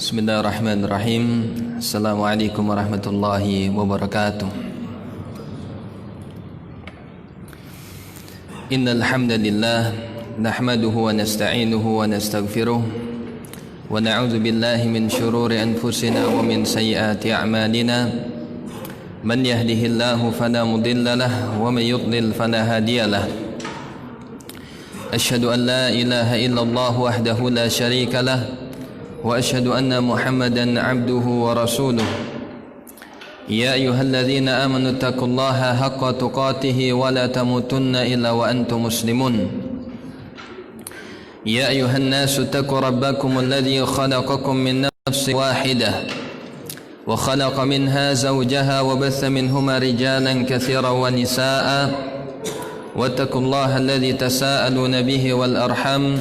Bismillahirrahmanirrahim. Assalamualaikum warahmatullahi wabarakatuh. Innal hamdalillah nahmaduhu wa nasta'inuhu wa nastaghfiruh wa na'udzu billahi min shururi anfusina wa min sayyiati a'malina. Man yahdihillahu fala mudilla lahu wa may yudlil fala hadiya lahu. Asyhadu an la ilaha illallah wahdahu la syarika lahu wa asyhadu anna Muhammadan abduhu wa rasuluh. Ya ayyuhalladzina amanu taqullaha haqqa tuqatih wa la tamutunna illa wa antum muslimun. Ya ayyuhan nasu taqu rabbakum alladzi khalaqakum min nafsin wahidah wa khalaqa minha zawjaha wa batha minhuma rijalan katsiran wa nisaa'a wattaqullaha alladzi tasaaluna bihi wal arham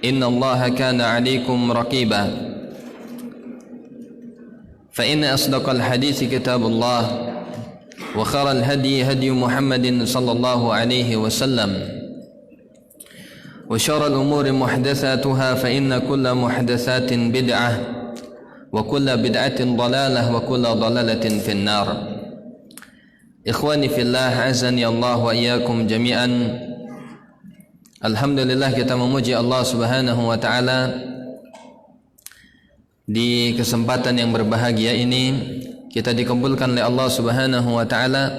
inna Allaha kana 'alaikum raqiba. Fa inna asdaqal hadithi kitabullah wa khairal hadi hadi Muhammadin sallallahu alaihi wasallam wa syarrul umuri muhdatsatuha fa inna kulla muhdatsatin bid'ah wa kulla bid'atin dhalalah wa kulla dhalalatin finnar. Ikhwani fillah, azani Allah wa iyyakum jami'an. Alhamdulillah, kita memuji Allah Subhanahu wa taala di kesempatan yang berbahagia ini. Kita dikumpulkan oleh Allah Subhanahu wa taala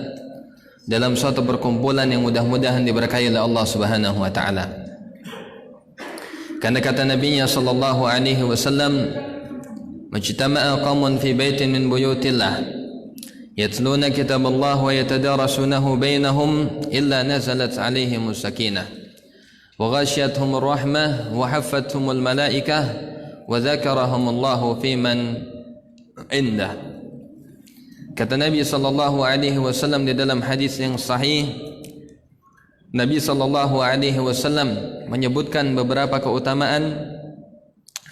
dalam suatu perkumpulan yang mudah-mudahan diberkahi oleh Allah Subhanahu wa taala. Karena kata Nabi-Nya sallallahu alaihi wasallam, "Majtama'a qaumun fi baitin min buyutillah yatluna kitaballah wa yatadarasunahu bainahum illa nazalat alaihimus sakinah wa ghashiyatuhumur rahmah wa haffathumul malaikah wa dzakarahumullahu fiman indah." Kata Nabi sallallahu alaihi wasallam di dalam hadis yang sahih, Nabi sallallahu alaihi wasallam menyebutkan beberapa keutamaan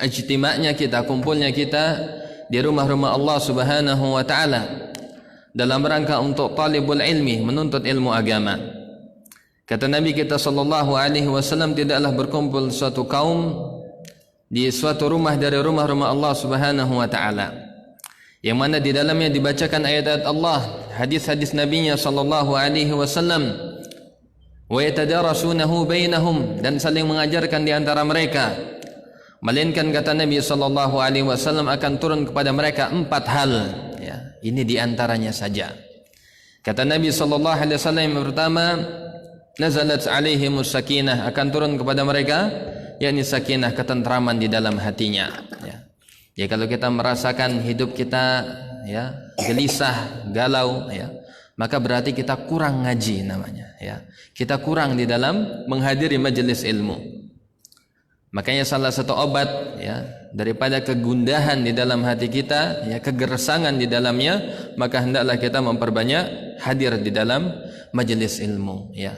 ijtima'nya kita, kumpulnya kita di rumah-rumah Allah Subhanahu wa taala dalam rangka untuk talibul ilmi, menuntut ilmu agama. Kata Nabi kita sallallahu alaihi wasallam, tidaklah berkumpul suatu kaum di suatu rumah dari rumah-rumah Allah Subhanahu wa taala yang mana di dalamnya dibacakan ayat-ayat Allah, hadis-hadis Nabi-Nya sallallahu alaihi wasallam, wa yatadarasunahu bainahum, dan saling mengajarkan di antara mereka. Melainkan kata Nabi sallallahu alaihi wasallam akan turun kepada mereka 4 hal, ya. Ini di antaranya saja. Kata Nabi sallallahu alaihi wasallam, yang pertama, nazalat alaihimus sakinah, akan turun kepada mereka yakni sakinah, ketentraman di dalam hatinya, ya. Ya, kalau kita merasakan hidup kita ya gelisah, galau, ya, maka berarti kita kurang ngaji namanya, ya. Kita kurang di dalam menghadiri majelis ilmu. Makanya salah satu obat ya daripada kegundahan di dalam hati kita, ya, kegersangan di dalamnya, maka hendaklah kita memperbanyak hadir di dalam majelis ilmu, ya.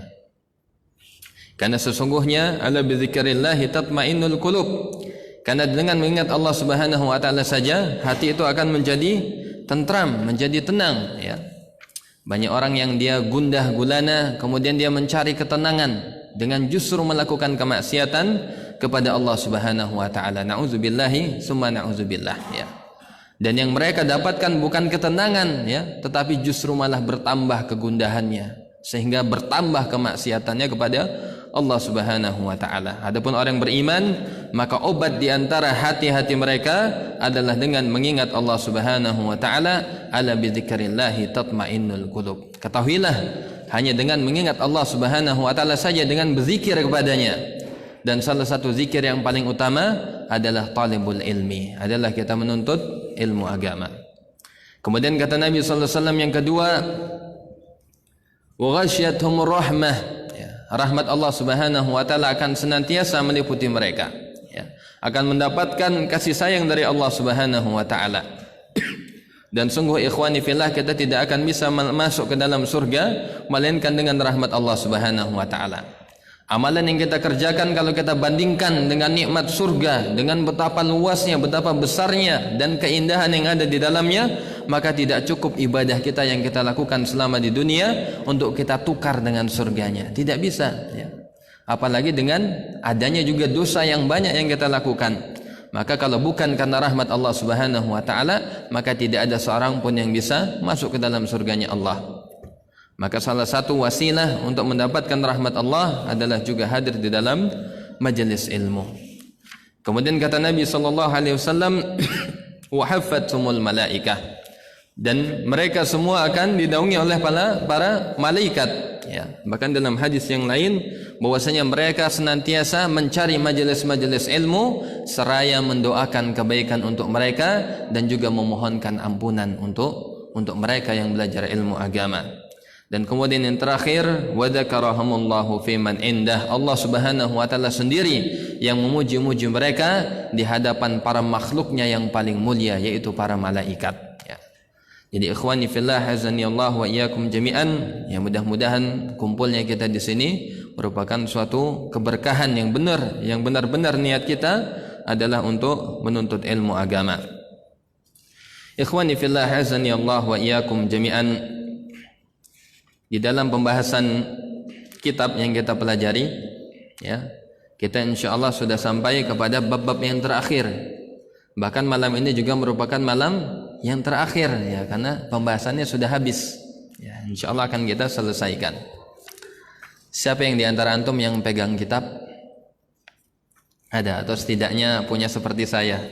Karena sesungguhnya ala bizikrillah tatmainnul qulub. Karena dengan mengingat Allah Subhanahu wa taala saja hati itu akan menjadi tentram, menjadi tenang, ya. Banyak orang yang dia gundah gulana, kemudian dia mencari ketenangan dengan justru melakukan kemaksiatan kepada Allah Subhanahu wa taala. Nauzubillahi summa nauzubillah, ya. Dan yang mereka dapatkan bukan ketenangan, ya, tetapi justru malah bertambah kegundahannya, sehingga bertambah kemaksiatannya kepada Allah Subhanahu wa taala. Adapun orang beriman, maka obat di antara hati-hati mereka adalah dengan mengingat Allah Subhanahu wa taala. Ala bidzikrillah tatmainnul qulub. Ketahuilah, hanya dengan mengingat Allah Subhanahu wa taala saja, dengan berzikir kepadanya. Dan salah satu zikir yang paling utama adalah talibul ilmi, adalah kita menuntut ilmu agama. Kemudian kata Nabi sallallahu alaihi wasallam yang kedua, wa ghashiyatuhumur rahmah, ya, rahmat Allah Subhanahu wa taala akan senantiasa meliputi mereka, ya. Akan mendapatkan kasih sayang dari Allah Subhanahu wa taala. Dan sungguh ikhwani fillah, kita tidak akan bisa masuk ke dalam surga melainkan dengan rahmat Allah Subhanahu wa taala. Amalan yang kita kerjakan kalau kita bandingkan dengan nikmat surga, dengan betapa luasnya, betapa besarnya dan keindahan yang ada di dalamnya, maka tidak cukup ibadah kita yang kita lakukan selama di dunia untuk kita tukar dengan surganya. Tidak bisa, ya. Apalagi dengan adanya juga dosa yang banyak yang kita lakukan. Maka kalau bukan karena rahmat Allah Subhanahu wa taala, maka tidak ada seorang pun yang bisa masuk ke dalam surganya Allah. Maka salah satu wasilah untuk mendapatkan rahmat Allah adalah juga hadir di dalam majelis ilmu. Kemudian kata Nabi sallallahu alaihi wasallam, wa haffatumul malaikah, dan mereka semua akan didaungi oleh para malaikat, ya. Bahkan dalam hadis yang lain bahwasanya mereka senantiasa mencari majelis-majelis ilmu seraya mendoakan kebaikan untuk mereka dan juga memohonkan ampunan untuk mereka yang belajar ilmu agama. Dan kemudian yang terakhir, wa dzakarahumullahu fi man indah, Allah Subhanahu wa taala sendiri yang memuji-muji mereka di hadapan para makhluknya yang paling mulia, yaitu para malaikat, ya. Jadi ikhwani fillah, azani Allah wa iyyakum jami'an, ya, mudah-mudahan kumpulnya kita di sini merupakan suatu keberkahan yang benar, yang benar-benar niat kita adalah untuk menuntut ilmu agama. Ikhwani fillah, azani Allah wa iyyakum jami'an, di dalam pembahasan kitab yang kita pelajari, ya, kita insyaallah sudah sampai kepada bab-bab yang terakhir. Bahkan malam ini juga merupakan malam yang terakhir, ya, karena pembahasannya sudah habis, ya. Insyaallah akan kita selesaikan. Siapa yang di antara antum yang pegang kitab? Ada, atau setidaknya punya seperti saya?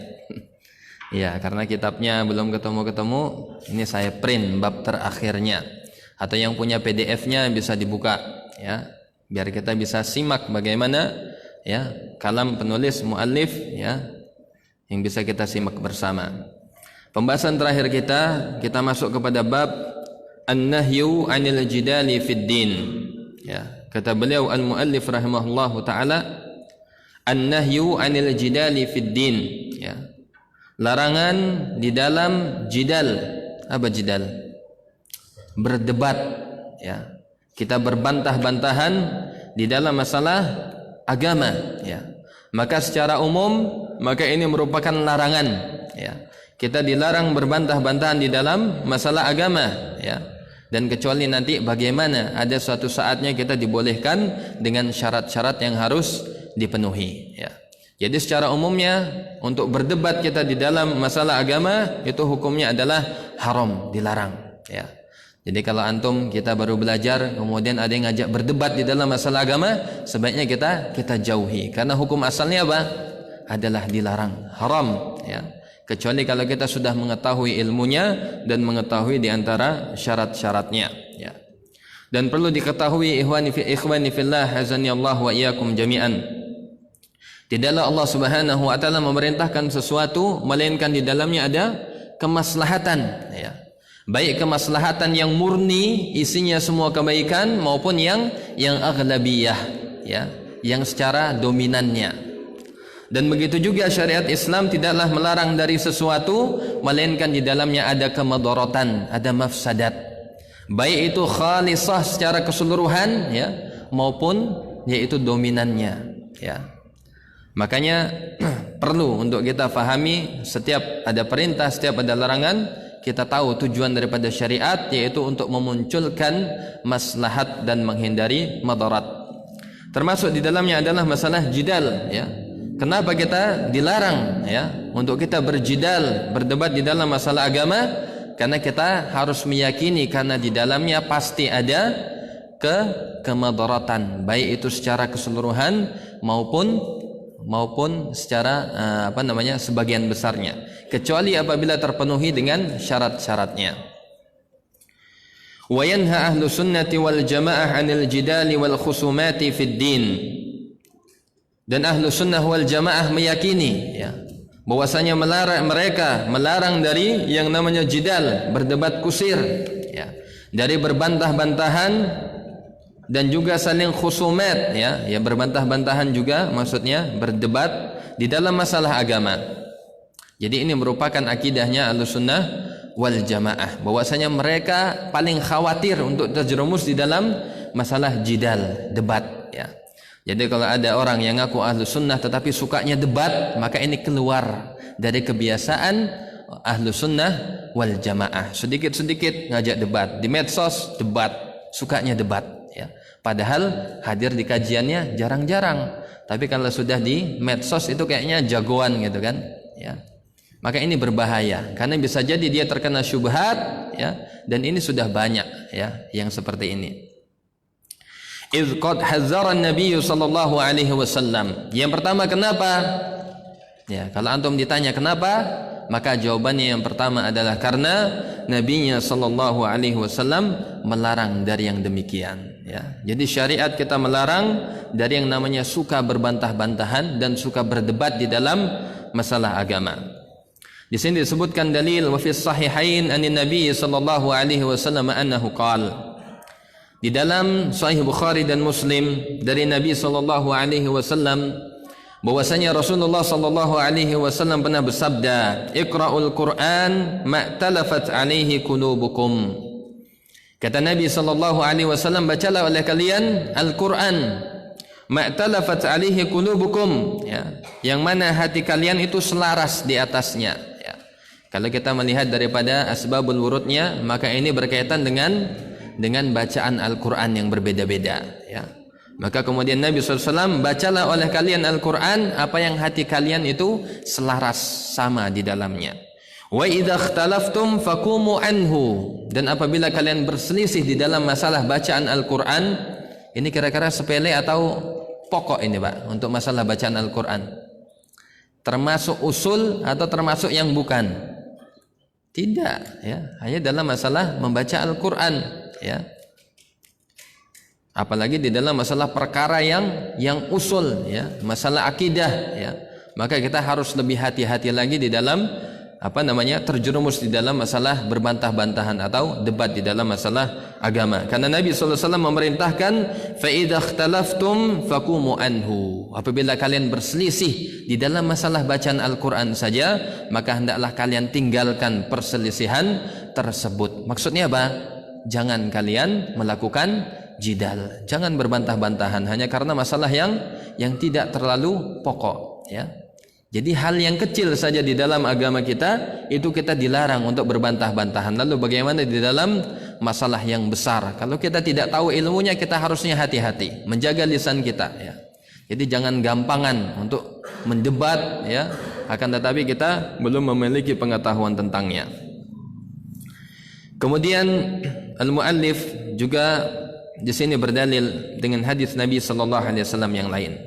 Ya, karena kitabnya belum ketemu-ketemu, ini saya print bab terakhirnya. Atau yang punya PDF-nya bisa dibuka, ya, biar kita bisa simak bagaimana, ya, kalam penulis muallif, ya, yang bisa kita simak bersama. Pembahasan terakhir kita masuk kepada bab an-nahyu 'anil jidali fid din, ya. Kata beliau al-muallif rahimahullahu taala, an-nahyu 'anil jidali fid din, ya. Larangan di dalam jidal. Apa jidal? Berdebat, ya. Kita berbantah-bantahan di dalam masalah agama, ya. Maka secara umum, maka ini merupakan larangan, ya. Kita dilarang berbantah-bantahan di dalam masalah agama, ya. Dan kecuali nanti bagaimana ada suatu saatnya kita dibolehkan dengan syarat-syarat yang harus dipenuhi, ya. Jadi secara umumnya untuk berdebat kita di dalam masalah agama itu hukumnya adalah haram, dilarang, ya. Jadi kalau antum kita baru belajar kemudian ada yang ngajak berdebat di dalam masalah agama, sebaiknya kita jauhi, karena hukum asalnya apa? Adalah dilarang, haram, ya. Kecuali kalau kita sudah mengetahui ilmunya dan mengetahui di antara syarat-syaratnya, ya. Dan perlu diketahui ikhwani fillah, azani Allah wa iyyakum jami'an, tidaklah Allah Subhanahu wa taala memerintahkan sesuatu melainkan di dalamnya ada kemaslahatan, ya. Baik kemaslahatan yang murni isinya semua kebaikan maupun yang aghlabiyah, ya, yang secara dominannya. Dan begitu juga syariat Islam tidaklah melarang dari sesuatu melainkan di dalamnya ada kemadharatan, ada mafsadat. Baik itu khalisah secara keseluruhan, ya, maupun yaitu dominannya, ya. Makanya perlu untuk kita fahami setiap ada perintah, setiap ada larangan, kita tahu tujuan daripada syariat, yaitu untuk memunculkan maslahat dan menghindari madarat. Termasuk di dalamnya adalah masalah jidal, ya. Kenapa kita dilarang, ya, untuk kita berjidal, berdebat di dalam masalah agama? Karena kita harus meyakini karena di dalamnya pasti ada kemadaratan, baik itu secara keseluruhan maupun secara sebagian besarnya, kecuali apabila terpenuhi dengan syarat-syaratnya. Wa yanha ahlu sunnati wal jamaah 'anil jidali wal khusumati fid din. Dan ahlu sunnah wal jamaah meyakini, ya, bahwasanya mereka melarang dari yang namanya jidal, berdebat kusir, ya, dari berbantah-bantahan dan juga saling khusumat, ya, berbantah-bantahan juga maksudnya berdebat di dalam masalah agama. Jadi ini merupakan akidahnya Ahlussunnah wal Jamaah, bahwasanya mereka paling khawatir untuk terjerumus di dalam masalah jidal, debat, ya. Jadi kalau ada orang yang ngaku Ahlussunnah tetapi sukanya debat, maka ini keluar dari kebiasaan Ahlussunnah wal Jamaah. Sedikit-sedikit ngajak debat di medsos, debat, sukanya debat, ya. Padahal hadir di kajiannya jarang-jarang. tapi kalau sudah di medsos itu kayaknya jagoan gitu kan, ya. Maka ini berbahaya karena bisa jadi dia terkena syubhat, ya, dan ini sudah banyak, ya, yang seperti ini. Idz qad hazzara an-nabiy sallallahu alaihi wasallam. Yang pertama kenapa? Ya, kalau antum ditanya kenapa, maka jawabannya yang pertama adalah karena Nabinya sallallahu alaihi wasallam melarang dari yang demikian, ya. Jadi syariat kita melarang dari yang namanya suka berbantah-bantahan dan suka berdebat di dalam masalah agama. Di sini disebutkan dalil wa fi sahihain anin Nabi sallallahu alaihi wasallam annahu qala. Di dalam Sahih Bukhari dan Muslim dari Nabi sallallahu alaihi wasallam bahwasanya Rasulullah sallallahu alaihi wasallam pernah bersabda, "Iqra'ul Qur'an ma'talafat alaihi qulubukum." Kata Nabi sallallahu alaihi wasallam, bacalah oleh kalian Al-Qur'an ma'talafat alaihi qulubukum, ya, yang mana hati kalian itu selaras di atasnya, ya. Kalau kita melihat daripada asbabul wurudnya, maka ini berkaitan dengan bacaan Al-Qur'an yang berbeda-beda, ya. Maka kemudian Nabi SAW, bacalah oleh kalian Al-Quran apa yang hati kalian itu selaras sama di dalamnya. Wa idza ikhtalaftum faqumu anhu. Dan apabila kalian berselisih di dalam masalah bacaan Al-Quran, ini kira-kira sepele atau pokok ini Pak untuk masalah bacaan Al-Quran? Termasuk usul atau termasuk yang bukan? Tidak, ya. Hanya dalam masalah membaca Al-Quran, ya. Apalagi di dalam masalah perkara yang usul, ya, masalah akidah, ya, maka kita harus lebih hati-hati lagi di dalam terjerumus di dalam masalah berbantah-bantahan atau debat di dalam masalah agama. Karena Nabi SAW memerintahkan fa idza ikhtalaftum faqumu anhu. Apabila kalian berselisih di dalam masalah bacaan Al-Quran saja, maka hendaklah kalian tinggalkan perselisihan tersebut. Maksudnya apa? Jangan kalian melakukan jidal, jangan berbantah-bantahan hanya karena masalah yang tidak terlalu pokok, ya. Jadi hal yang kecil saja di dalam agama kita itu kita dilarang untuk berbantah-bantahan. Lalu bagaimana di dalam masalah yang besar? Kalau kita tidak tahu ilmunya, kita harusnya hati-hati menjaga lisan kita, ya. Jadi jangan gampangan untuk mendebat, ya, akan tetapi kita belum memiliki pengetahuan tentangnya. Kemudian al-muallif juga di sini berdalil dengan hadis Nabi sallallahu alaihi wasallam yang lain.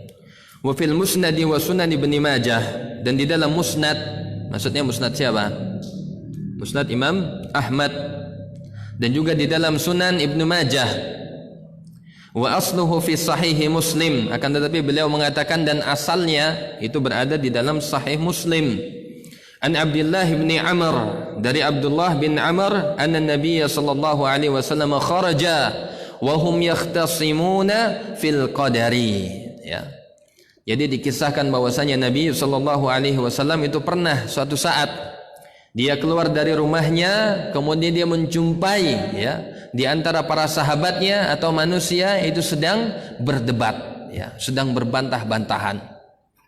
Wa fil musnad wa sunan Ibnu Majah, dan di dalam musnad, maksudnya musnad siapa? Musnad Imam Ahmad, dan juga di dalam sunan Ibnu Majah. Wa asluhu fi sahih Muslim, akan tetapi beliau mengatakan dan asalnya itu berada di dalam sahih Muslim. An Abdullah bin Amr, dari Abdullah bin Amr, anna Nabiy sallallahu alaihi wasallam kharaja wahum yakhtasimuna fil qadari, ya. Jadi dikisahkan bahwasanya Nabi sallallahu alaihi wasallam itu pernah suatu saat dia keluar dari rumahnya, kemudian dia menjumpai, ya, di antara para sahabatnya atau manusia itu sedang berdebat, ya, sedang berbantah-bantahan.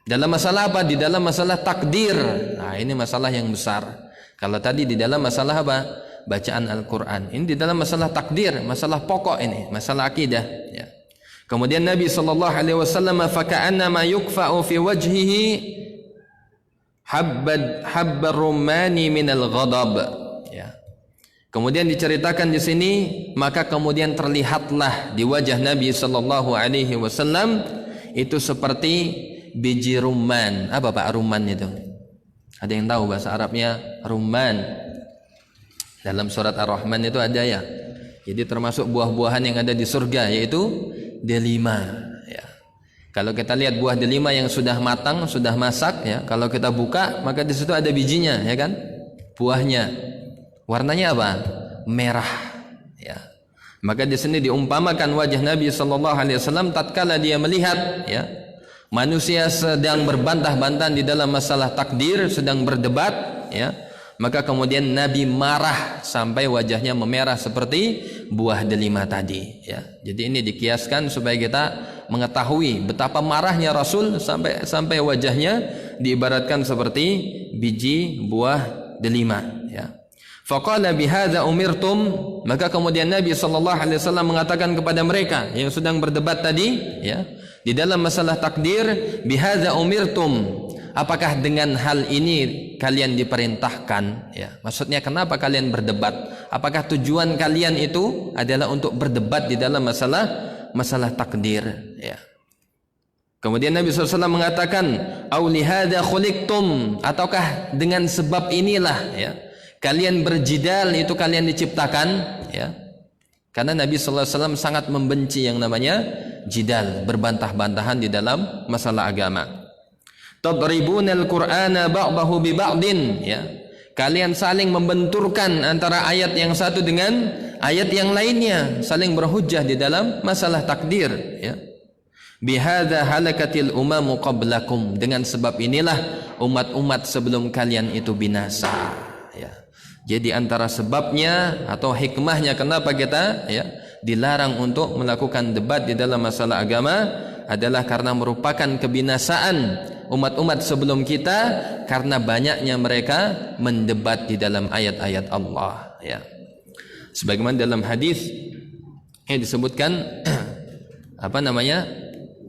Dalam masalah apa? Di dalam masalah takdir. Nah, ini masalah yang besar. Kalau tadi di dalam masalah apa? Bacaan Al-Quran. Ini di dalam masalah takdir, masalah pokok ini, masalah akidah, ya. Kemudian Nabi sallallahu alaihi wasallam faka'annama yukfa'u fi wajhihi habbar rumani minal ghadab, ya. Kemudian diceritakan di sini, maka kemudian terlihatlah di wajah Nabi sallallahu alaihi wasallam itu seperti biji rumman. Apa Pak rumman itu? Ada yang tahu bahasa Arabnya rumman? Dalam surat Ar-Rahman itu ada, ya. Jadi termasuk buah-buahan yang ada di surga, yaitu delima, ya. Kalau kita lihat buah delima yang sudah matang, sudah masak, ya, kalau kita buka maka di situ ada bijinya, ya kan? Buahnya. Warnanya apa? Merah, ya. Maka di sini diumpamakan wajah Nabi sallallahu alaihi wasallam tatkala dia melihat, ya, manusia sedang berbantah-bantahan di dalam masalah takdir, sedang berdebat, ya. Maka kemudian Nabi marah sampai wajahnya memerah seperti buah delima tadi, ya. Jadi ini dikiaskan supaya kita mengetahui betapa marahnya Rasul sampai wajahnya diibaratkan seperti biji buah delima, ya. Faqala bihadza umirtum, maka kemudian Nabi sallallahu alaihi wasallam mengatakan kepada mereka yang sedang berdebat tadi, ya, Di dalam masalah takdir, bihadza umirtum. Apakah dengan hal ini kalian diperintahkan? Ya, maksudnya kenapa kalian berdebat? Apakah tujuan kalian itu adalah untuk berdebat di dalam masalah takdir? Ya. Kemudian Nabi SAW mengatakan, "Au lihadza khuliqtum," ataukah dengan sebab inilah ya kalian berjidal, itu kalian diciptakan? Ya. Karena Nabi SAW sangat membenci yang namanya jidal, berbantah-bantahan di dalam masalah agama. Tadribunal Qur'ana ba'dahu bi ba'din, ya. Kalian saling membenturkan antara ayat yang satu dengan ayat yang lainnya, saling berhujjah di dalam masalah takdir, ya. Bihadza halakatil umamu qablakum, dengan sebab inilah umat-umat sebelum kalian itu binasa, ya. Jadi antara sebabnya atau hikmahnya kenapa kita ya dilarang untuk melakukan debat di dalam masalah agama adalah karena merupakan kebinasaan umat-umat sebelum kita, karena banyaknya mereka mendebat di dalam ayat-ayat Allah, ya. Sebagaimana dalam hadis yang disebutkan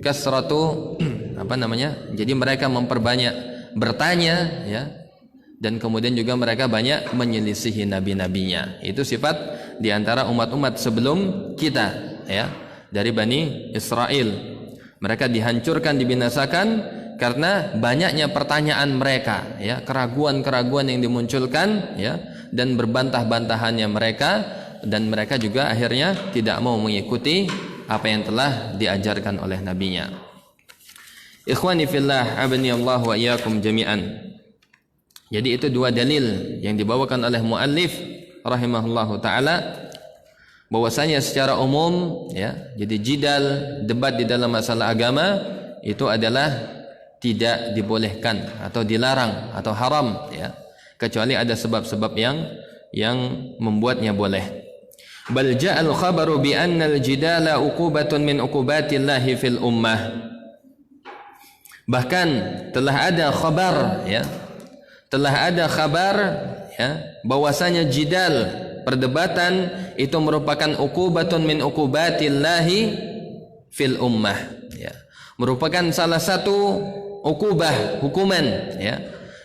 kasratu jadi mereka memperbanyak bertanya, ya, dan kemudian juga mereka banyak menyelisihi nabi-nabinya. Itu sifat di antara umat-umat sebelum kita, ya, dari Bani Israel. Mereka dihancurkan, dibinasakan karena banyaknya pertanyaan mereka, ya, keraguan-keraguan yang dimunculkan, ya, dan berbantah-bantahannya mereka, dan mereka juga akhirnya tidak mau mengikuti apa yang telah diajarkan oleh nabinya. Ikhwani fillah, abani Allah wa iyyakum jami'an. Jadi itu dua dalil yang dibawakan oleh muallif rahimahullahu taala, bahwasanya secara umum, ya, jadi jidal, debat di dalam masalah agama itu adalah tidak dibolehkan atau dilarang atau haram, ya, kecuali ada sebab-sebab yang membuatnya boleh. Bal ja'al khabaru bi anna al-jidala uqubatun min uqubatillahi fil ummah. Bahkan telah ada khabar, ya, ya, bahwasanya jidal, perdebatan itu merupakan uqubatun min uqubatillahi fil ummah, ya, merupakan salah satu uqubah, hukuman, ya,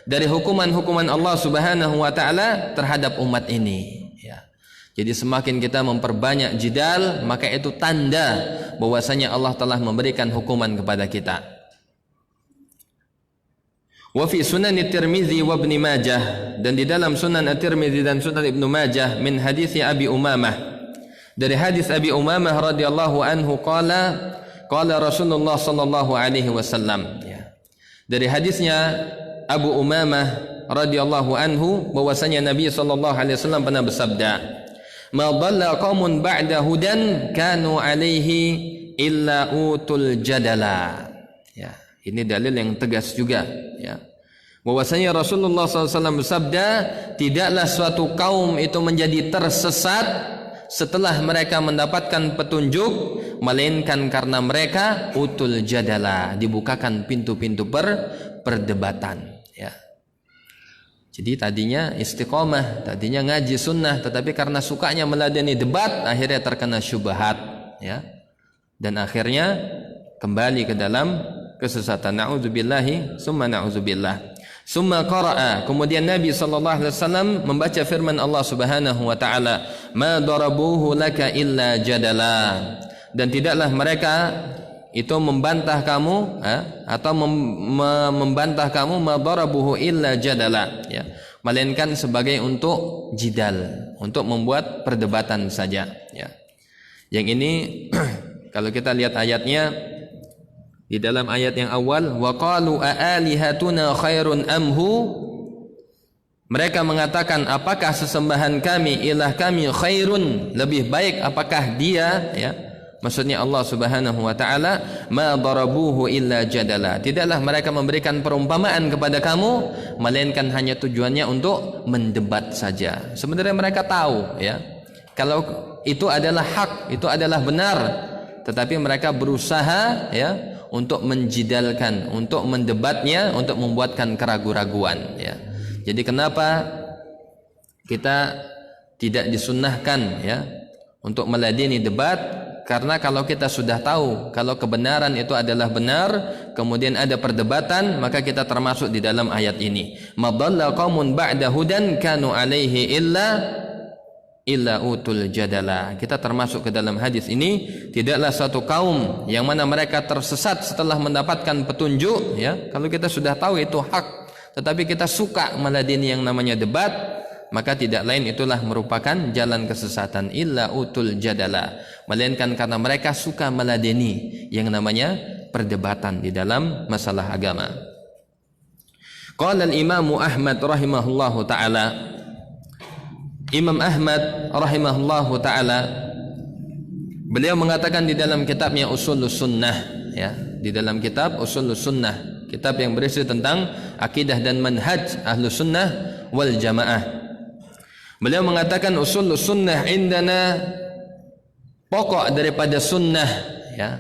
dari hukuman-hukuman Allah Subhanahu wa taala terhadap umat ini, ya. Jadi semakin kita memperbanyak jidal, maka itu tanda bahwasanya Allah telah memberikan hukuman kepada kita. Wa fi Sunan At-Tirmidzi wa Ibnu Majah, dan di dalam Sunan At-Tirmidzi dan Sunan Ibnu Majah min hadis Abi Umamah, dari hadis Abi Umamah radhiyallahu anhu qala Rasulullah sallallahu alaihi wasallam, ya. Dari hadisnya Abu Umamah radhiyallahu anhu bahwasanya Nabi sallallahu alaihi wasallam pernah bersabda, "Ma dhalla qaumun ba'da hudan kanu alaihi illa utul jadala." Ya. Ini dalil yang tegas juga, ya, bahwasanya Rasulullah SAW bersabda, tidaklah suatu kaum itu menjadi tersesat setelah mereka mendapatkan petunjuk, melainkan karena mereka utul jadala, dibukakan pintu-pintu perdebatan, ya. Jadi tadinya istiqomah, tadinya ngaji sunnah, tetapi karena sukanya meladeni debat, akhirnya terkena syubhat, ya, dan akhirnya kembali ke dalam kesesatan. Na'udzubillahi summa na'udzubillah. Summa qara'a, kemudian Nabi sallallahu alaihi wasallam membaca firman Allah Subhanahu wa taala, "Ma darabuhu laka illa jadala." Dan tidaklah mereka itu membantah kamu, atau membantah kamu, ma darabuhu illa jadala, ya, melainkan sebagai untuk jidal, untuk membuat perdebatan saja, ya. Yang ini kalau kita lihat ayatnya, di dalam ayat yang awal, wa qalu aalihatuna khairun amhu, mereka mengatakan, apakah sesembahan kami, ilah kami khairun, lebih baik apakah dia, ya, maksudnya Allah Subhanahu wa taala, ma darabuhu illa jadala, tidaklah mereka memberikan perumpamaan kepada kamu melainkan hanya tujuannya untuk mendebat saja. Sebenarnya mereka tahu, ya, kalau itu adalah hak, itu adalah benar, tetapi mereka berusaha, ya, untuk menjidalkan, untuk mendebatnya, untuk membuatkan keraguan-raguan, ya. Jadi kenapa kita tidak disunnahkan, ya, untuk meladeni debat? Karena kalau kita sudah tahu kalau kebenaran itu adalah benar, kemudian ada perdebatan, maka kita termasuk di dalam ayat ini. Madalla qaumun ba'da hudan kanu alaihi illa utul jadala. Kita termasuk ke dalam hadis ini. Tidaklah satu kaum yang mana mereka tersesat setelah mendapatkan petunjuk, ya. Kalau kita sudah tahu itu hak, tetapi kita suka meladeni yang namanya debat, maka tidak lain itulah merupakan jalan kesesatan. Illa utul jadala, melainkan karena mereka suka meladeni yang namanya perdebatan di dalam masalah agama. Qala al-Imam Ahmad rahimahullahu taala, Imam Ahmad rahimahullahu taala beliau mengatakan di dalam kitabnya Ushulus Sunnah, ya, di dalam kitab Ushulus Sunnah, kitab yang berisi tentang akidah dan manhaj Ahlus Sunnah wal Jamaah. Beliau mengatakan Ushulus Sunnah indana, pokok daripada sunnah, ya,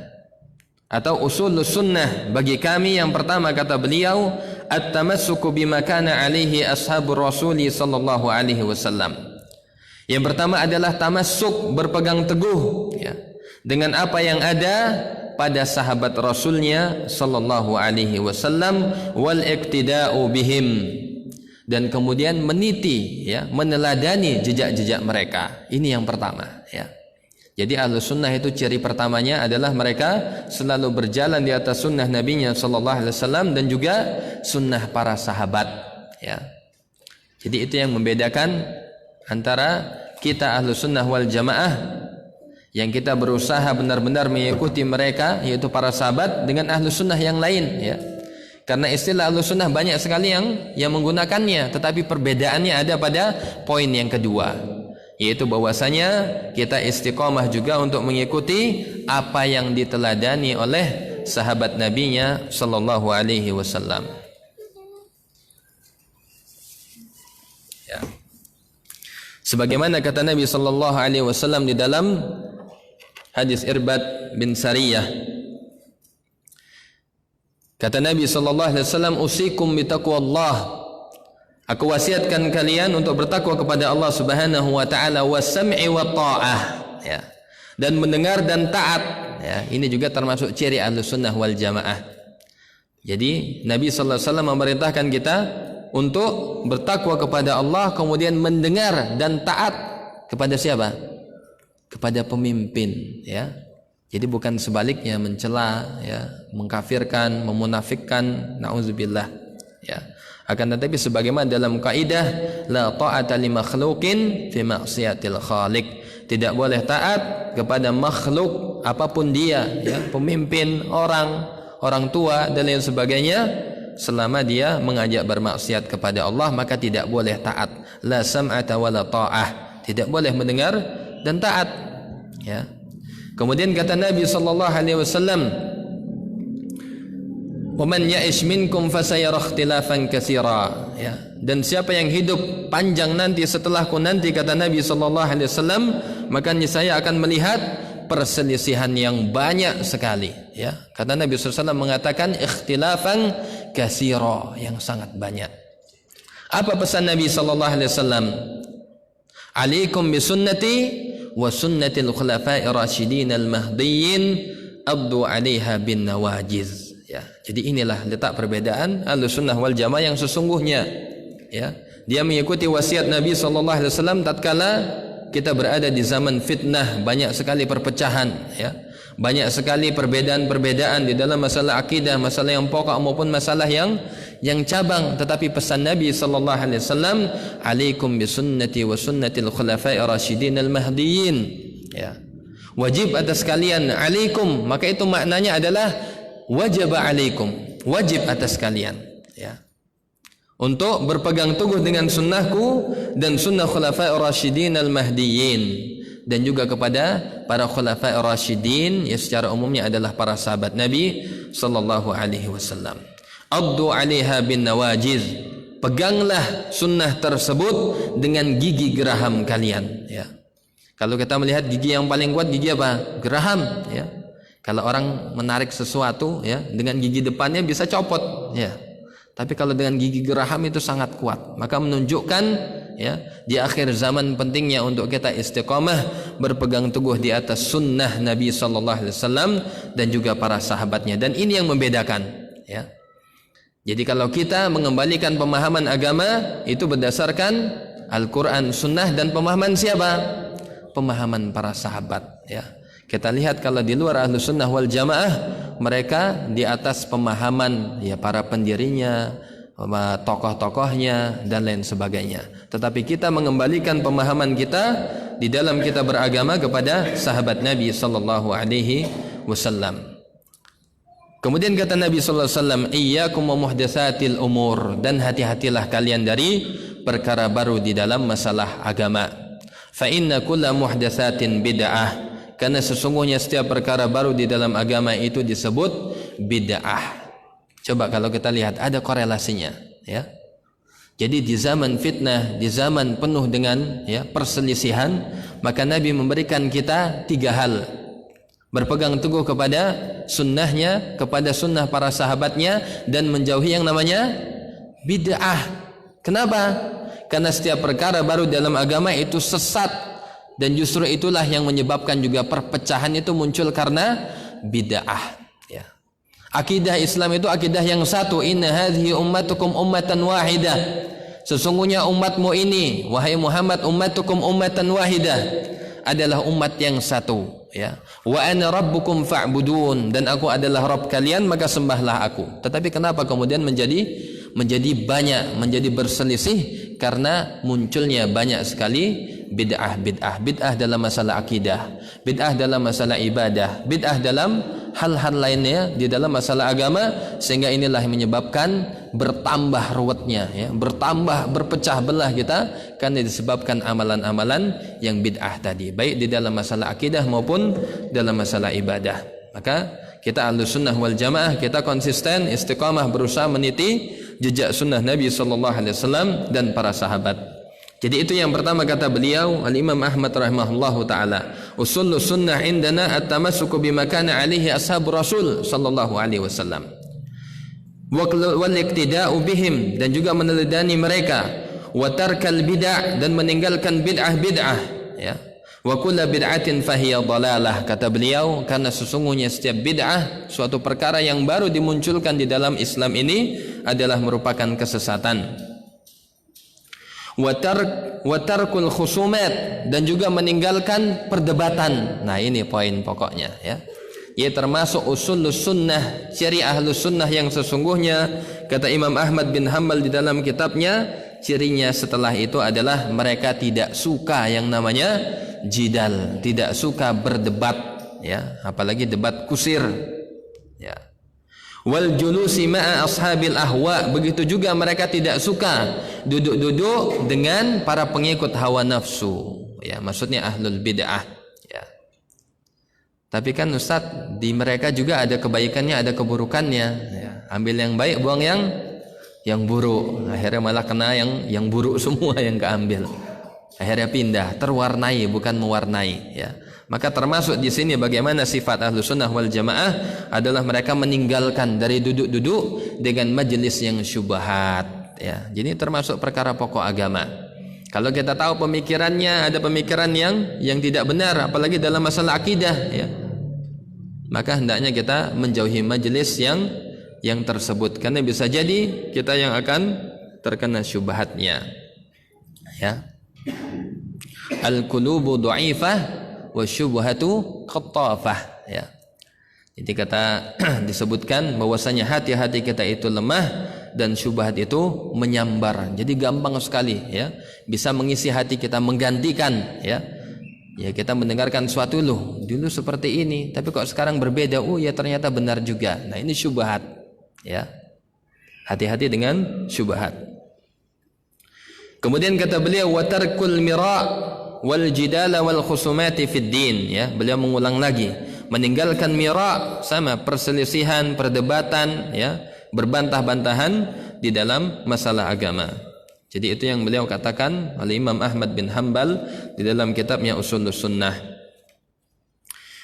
atau Ushulus Sunnah bagi kami yang pertama, kata beliau, at-tamassuku bima kana alaihi ashabur rasuli sallallahu alaihi wasallam. Yang pertama adalah tamassuk, berpegang teguh, ya, dengan apa yang ada pada sahabat Rasulnya sallallahu alaihi wasallam, wal iqtida'u bihim, dan kemudian meniti, ya, meneladani jejak-jejak mereka. Ini yang pertama, ya. Jadi Ahlus Sunnah itu ciri pertamanya adalah mereka selalu berjalan di atas sunnah Nabinya sallallahu alaihi wasallam dan juga sunnah para sahabat, ya. Jadi itu yang membedakan antara kita Ahlus Sunnah wal Jamaah yang kita berusaha benar-benar mengikuti mereka, yaitu para sahabat, dengan Ahlus Sunnah yang lain, ya. Karena istilah Ahlus Sunnah banyak sekali yang menggunakannya, tetapi perbedaannya ada pada poin yang kedua, yaitu bahwasanya kita istiqomah juga untuk mengikuti apa yang diteladani oleh sahabat Nabinya sallallahu alaihi wasallam. Ya. Sebagaimana kata Nabi sallallahu alaihi wasallam di dalam hadis Irbad bin Sariyah, kata Nabi sallallahu alaihi wasallam, usikum bitaqwallah, aku wasiatkan kalian untuk bertakwa kepada Allah Subhanahu wa taala, wasam'i wa ta'ah, ya, dan mendengar dan taat, ya. Ini juga termasuk ciri Ahlus Sunnah wal Jamaah. Jadi Nabi sallallahu alaihi wasallam memerintahkan kita untuk bertakwa kepada Allah, kemudian mendengar dan taat kepada siapa? Kepada pemimpin, ya. Jadi bukan sebaliknya, mencela, ya, mengkafirkan, memunafikkan, nauzubillah, ya. Akan tetapi sebagaimana dalam kaidah la ta'ata li makhluqin fi ma'siyatil khaliq, tidak boleh taat kepada makhluk apapun dia, ya, pemimpin, orang tua dan lain sebagainya, selama dia mengajak bermaksiat kepada Allah, maka tidak boleh taat. La sam'ata wa la ta'ah, tidak boleh mendengar dan taat, ya. Kemudian kata Nabi sallallahu alaihi wasallam, "Wa man ya'ish minkum fasayara ikhtilafan katsira." Ya, dan siapa yang hidup panjang nanti setelahku nanti, kata Nabi sallallahu alaihi wasallam, maka saya akan melihat perselisihan yang banyak sekali, ya. Kata Nabi sallallahu alaihi wasallam mengatakan ikhtilafan katsira, yang sangat banyak. Apa pesan Nabi sallallahu alaihi wasallam? Alaikum bisunnati wa sunnatil khulafa'ir rasyidin al-mahdiyyin abdu 'alaiha bin nawajiz. Ya, jadi inilah letak perbedaan Ahlus Sunnah wal Jamaah yang sesungguhnya, ya. Dia mengikuti wasiat Nabi sallallahu alaihi wasallam tatkala kita berada di zaman fitnah, banyak sekali perpecahan, ya. Banyak sekali perbedaan-perbedaan di dalam masalah akidah, masalah yang pokok maupun masalah yang cabang. Tetapi pesan Nabi sallallahu alaihi wasallam, "Alaikum bisunnati wa sunnatil khulafa'ir rasyidin al-mahdiyyin." Ya. Wajib atas kalian, alaikum, maka itu maknanya adalah wajib alaikum, wajib atas kalian, ya, untuk berpegang teguh dengan sunnahku dan sunnah khulafa'ir rasyidin al-mahdiyyin, dan juga kepada para khulafa'ir rasyidin, ya, secara umumnya adalah para sahabat Nabi sallallahu alaihi wasallam. Addu 'alaiha bin nawajiz, peganglah sunnah tersebut dengan gigi geraham kalian, ya. Kalau kita melihat gigi yang paling kuat gigi apa? Geraham, ya. Kalau orang menarik sesuatu, ya, dengan gigi depannya bisa copot, ya. Tapi kalau dengan gigi geraham itu sangat kuat, maka menunjukkan ya, di akhir zaman pentingnya untuk kita istiqamah berpegang teguh di atas sunnah Nabi sallallahu alaihi wasallam dan juga para sahabatnya, dan ini yang membedakan, ya. Jadi kalau kita mengembalikan pemahaman agama itu berdasarkan Al-Quran, Sunnah, dan pemahaman siapa? Pemahaman para sahabat, ya. Kita lihat kalau di luar Ahlus Sunnah wal Jamaah, mereka di atas pemahaman ya para pendirinya, tokoh-tokohnya, dan lain sebagainya. Tetapi kita mengembalikan pemahaman kita di dalam kita beragama kepada sahabat Nabi sallallahu alaihi wasallam. Kemudian kata Nabi sallallahu alaihi wasallam, "Iyyakum wa muhdatsatil umur," dan hati-hatilah kalian dari perkara baru di dalam masalah agama. Fa inna kulla muhdatsatin bid'ah, karena sesungguhnya setiap perkara baru di dalam agama itu disebut bid'ah. Coba kalau kita lihat ada korelasinya, ya. Jadi di zaman fitnah, di zaman penuh dengan ya perselisihan, maka Nabi memberikan kita 3 hal. Berpegang teguh kepada sunnahnya, kepada sunnah para sahabatnya, dan menjauhi yang namanya bid'ah. Kenapa? Karena setiap perkara baru dalam agama itu sesat, dan justru itulah yang menyebabkan juga perpecahan itu muncul karena bid'ah, ya. Akidah Islam itu akidah yang satu, inna hadhihi ummatukum ummatan wahidah. Sesungguhnya umatmu ini, wahai Muhammad, ummatukum ummatan wahidah, adalah umat yang satu, ya. Wa ana rabbukum fa'budun, dan aku adalah Rabb kalian, maka sembahlah aku. Tetapi kenapa kemudian menjadi banyak, menjadi berselisih? Karena munculnya banyak sekali bid'ah dalam masalah akidah, bid'ah dalam masalah ibadah, bid'ah dalam hal-hal lainnya di dalam masalah agama, sehingga inilah yang menyebabkan bertambah ruwetnya, ya, berpecah belah kita, karena disebabkan amalan-amalan yang bid'ah tadi, baik di dalam masalah akidah maupun dalam masalah ibadah. Maka kita Ahlus Sunnah wal Jamaah, kita konsisten istiqamah berusaha meniti jejak sunnah Nabi sallallahu alaihi wasallam dan para sahabat. Jadi itu yang pertama kata beliau Al-Imam Ahmad rahimahullahu taala, usulus sunnah indana at-tamassuku bima kana alaihi ashabu Rasul sallallahu alaihi wasallam wal iqtida'u bihim, dan juga meneladani mereka, wa tarkal bid'ah, dan meninggalkan bid'ah, ya. Wa kullu bid'atin fahiya dhalalah, kata beliau, karena sesungguhnya setiap bid'ah, suatu perkara yang baru dimunculkan di dalam Islam ini, adalah merupakan kesesatan. Wa tarkul khusumat, dan juga meninggalkan perdebatan. Nah, ini poin pokoknya, ya. Ia termasuk usulus sunnah, ciri ahlus sunnah yang sesungguhnya, kata Imam Ahmad bin Hanbal di dalam kitabnya, cirinya setelah itu adalah mereka tidak suka yang namanya jidal, tidak suka berdebat, ya, apalagi debat kusir, ya. Wal julusi ma'a ashabil ahwa, begitu juga mereka tidak suka duduk-duduk dengan para pengikut hawa nafsu, ya, maksudnya ahlul bid'ah, ya. Tapi kan Ustaz, di mereka juga ada kebaikannya, ada keburukannya, ya. Ambil yang baik, buang yang buruk. Akhirnya malah kena yang buruk semua yang keambil. Akhirnya pindah, terwarnai bukan mewarnai, ya. Maka termasuk di sini bagaimana sifat Ahlus Sunnah wal Jamaah adalah mereka meninggalkan dari duduk-duduk dengan majelis yang syubhat, ya. Jadi termasuk perkara pokok agama. Kalau kita tahu pemikirannya ada pemikiran yang tidak benar, apalagi dalam masalah akidah, ya, maka hendaknya kita menjauhi majelis yang tersebut, karena bisa jadi kita yang akan terkena syubhatnya, ya. Al-qulubu dha'ifah wa syubhatu khattafah, ya. Jadi kata disebutkan bahwasanya hati-hati kita itu lemah dan syubhat itu menyambar. Jadi gampang sekali, ya, bisa mengisi hati kita, menggantikan, ya. Ya, kita mendengarkan suatu dulu seperti ini, tapi kok sekarang berbeda. Oh ya, ternyata benar juga. Nah, ini syubhat, ya. Hati-hati dengan syubhat. Kemudian kata beliau, wa tarkul mira' wal jidala wal khusumati fid din, ya. Beliau mengulang lagi, meninggalkan mira', sama perselisihan, perdebatan, ya, berbantah-bantahan di dalam masalah agama. Jadi itu yang beliau katakan oleh Imam Ahmad bin Hanbal di dalam kitabnya Ushulus Sunnah.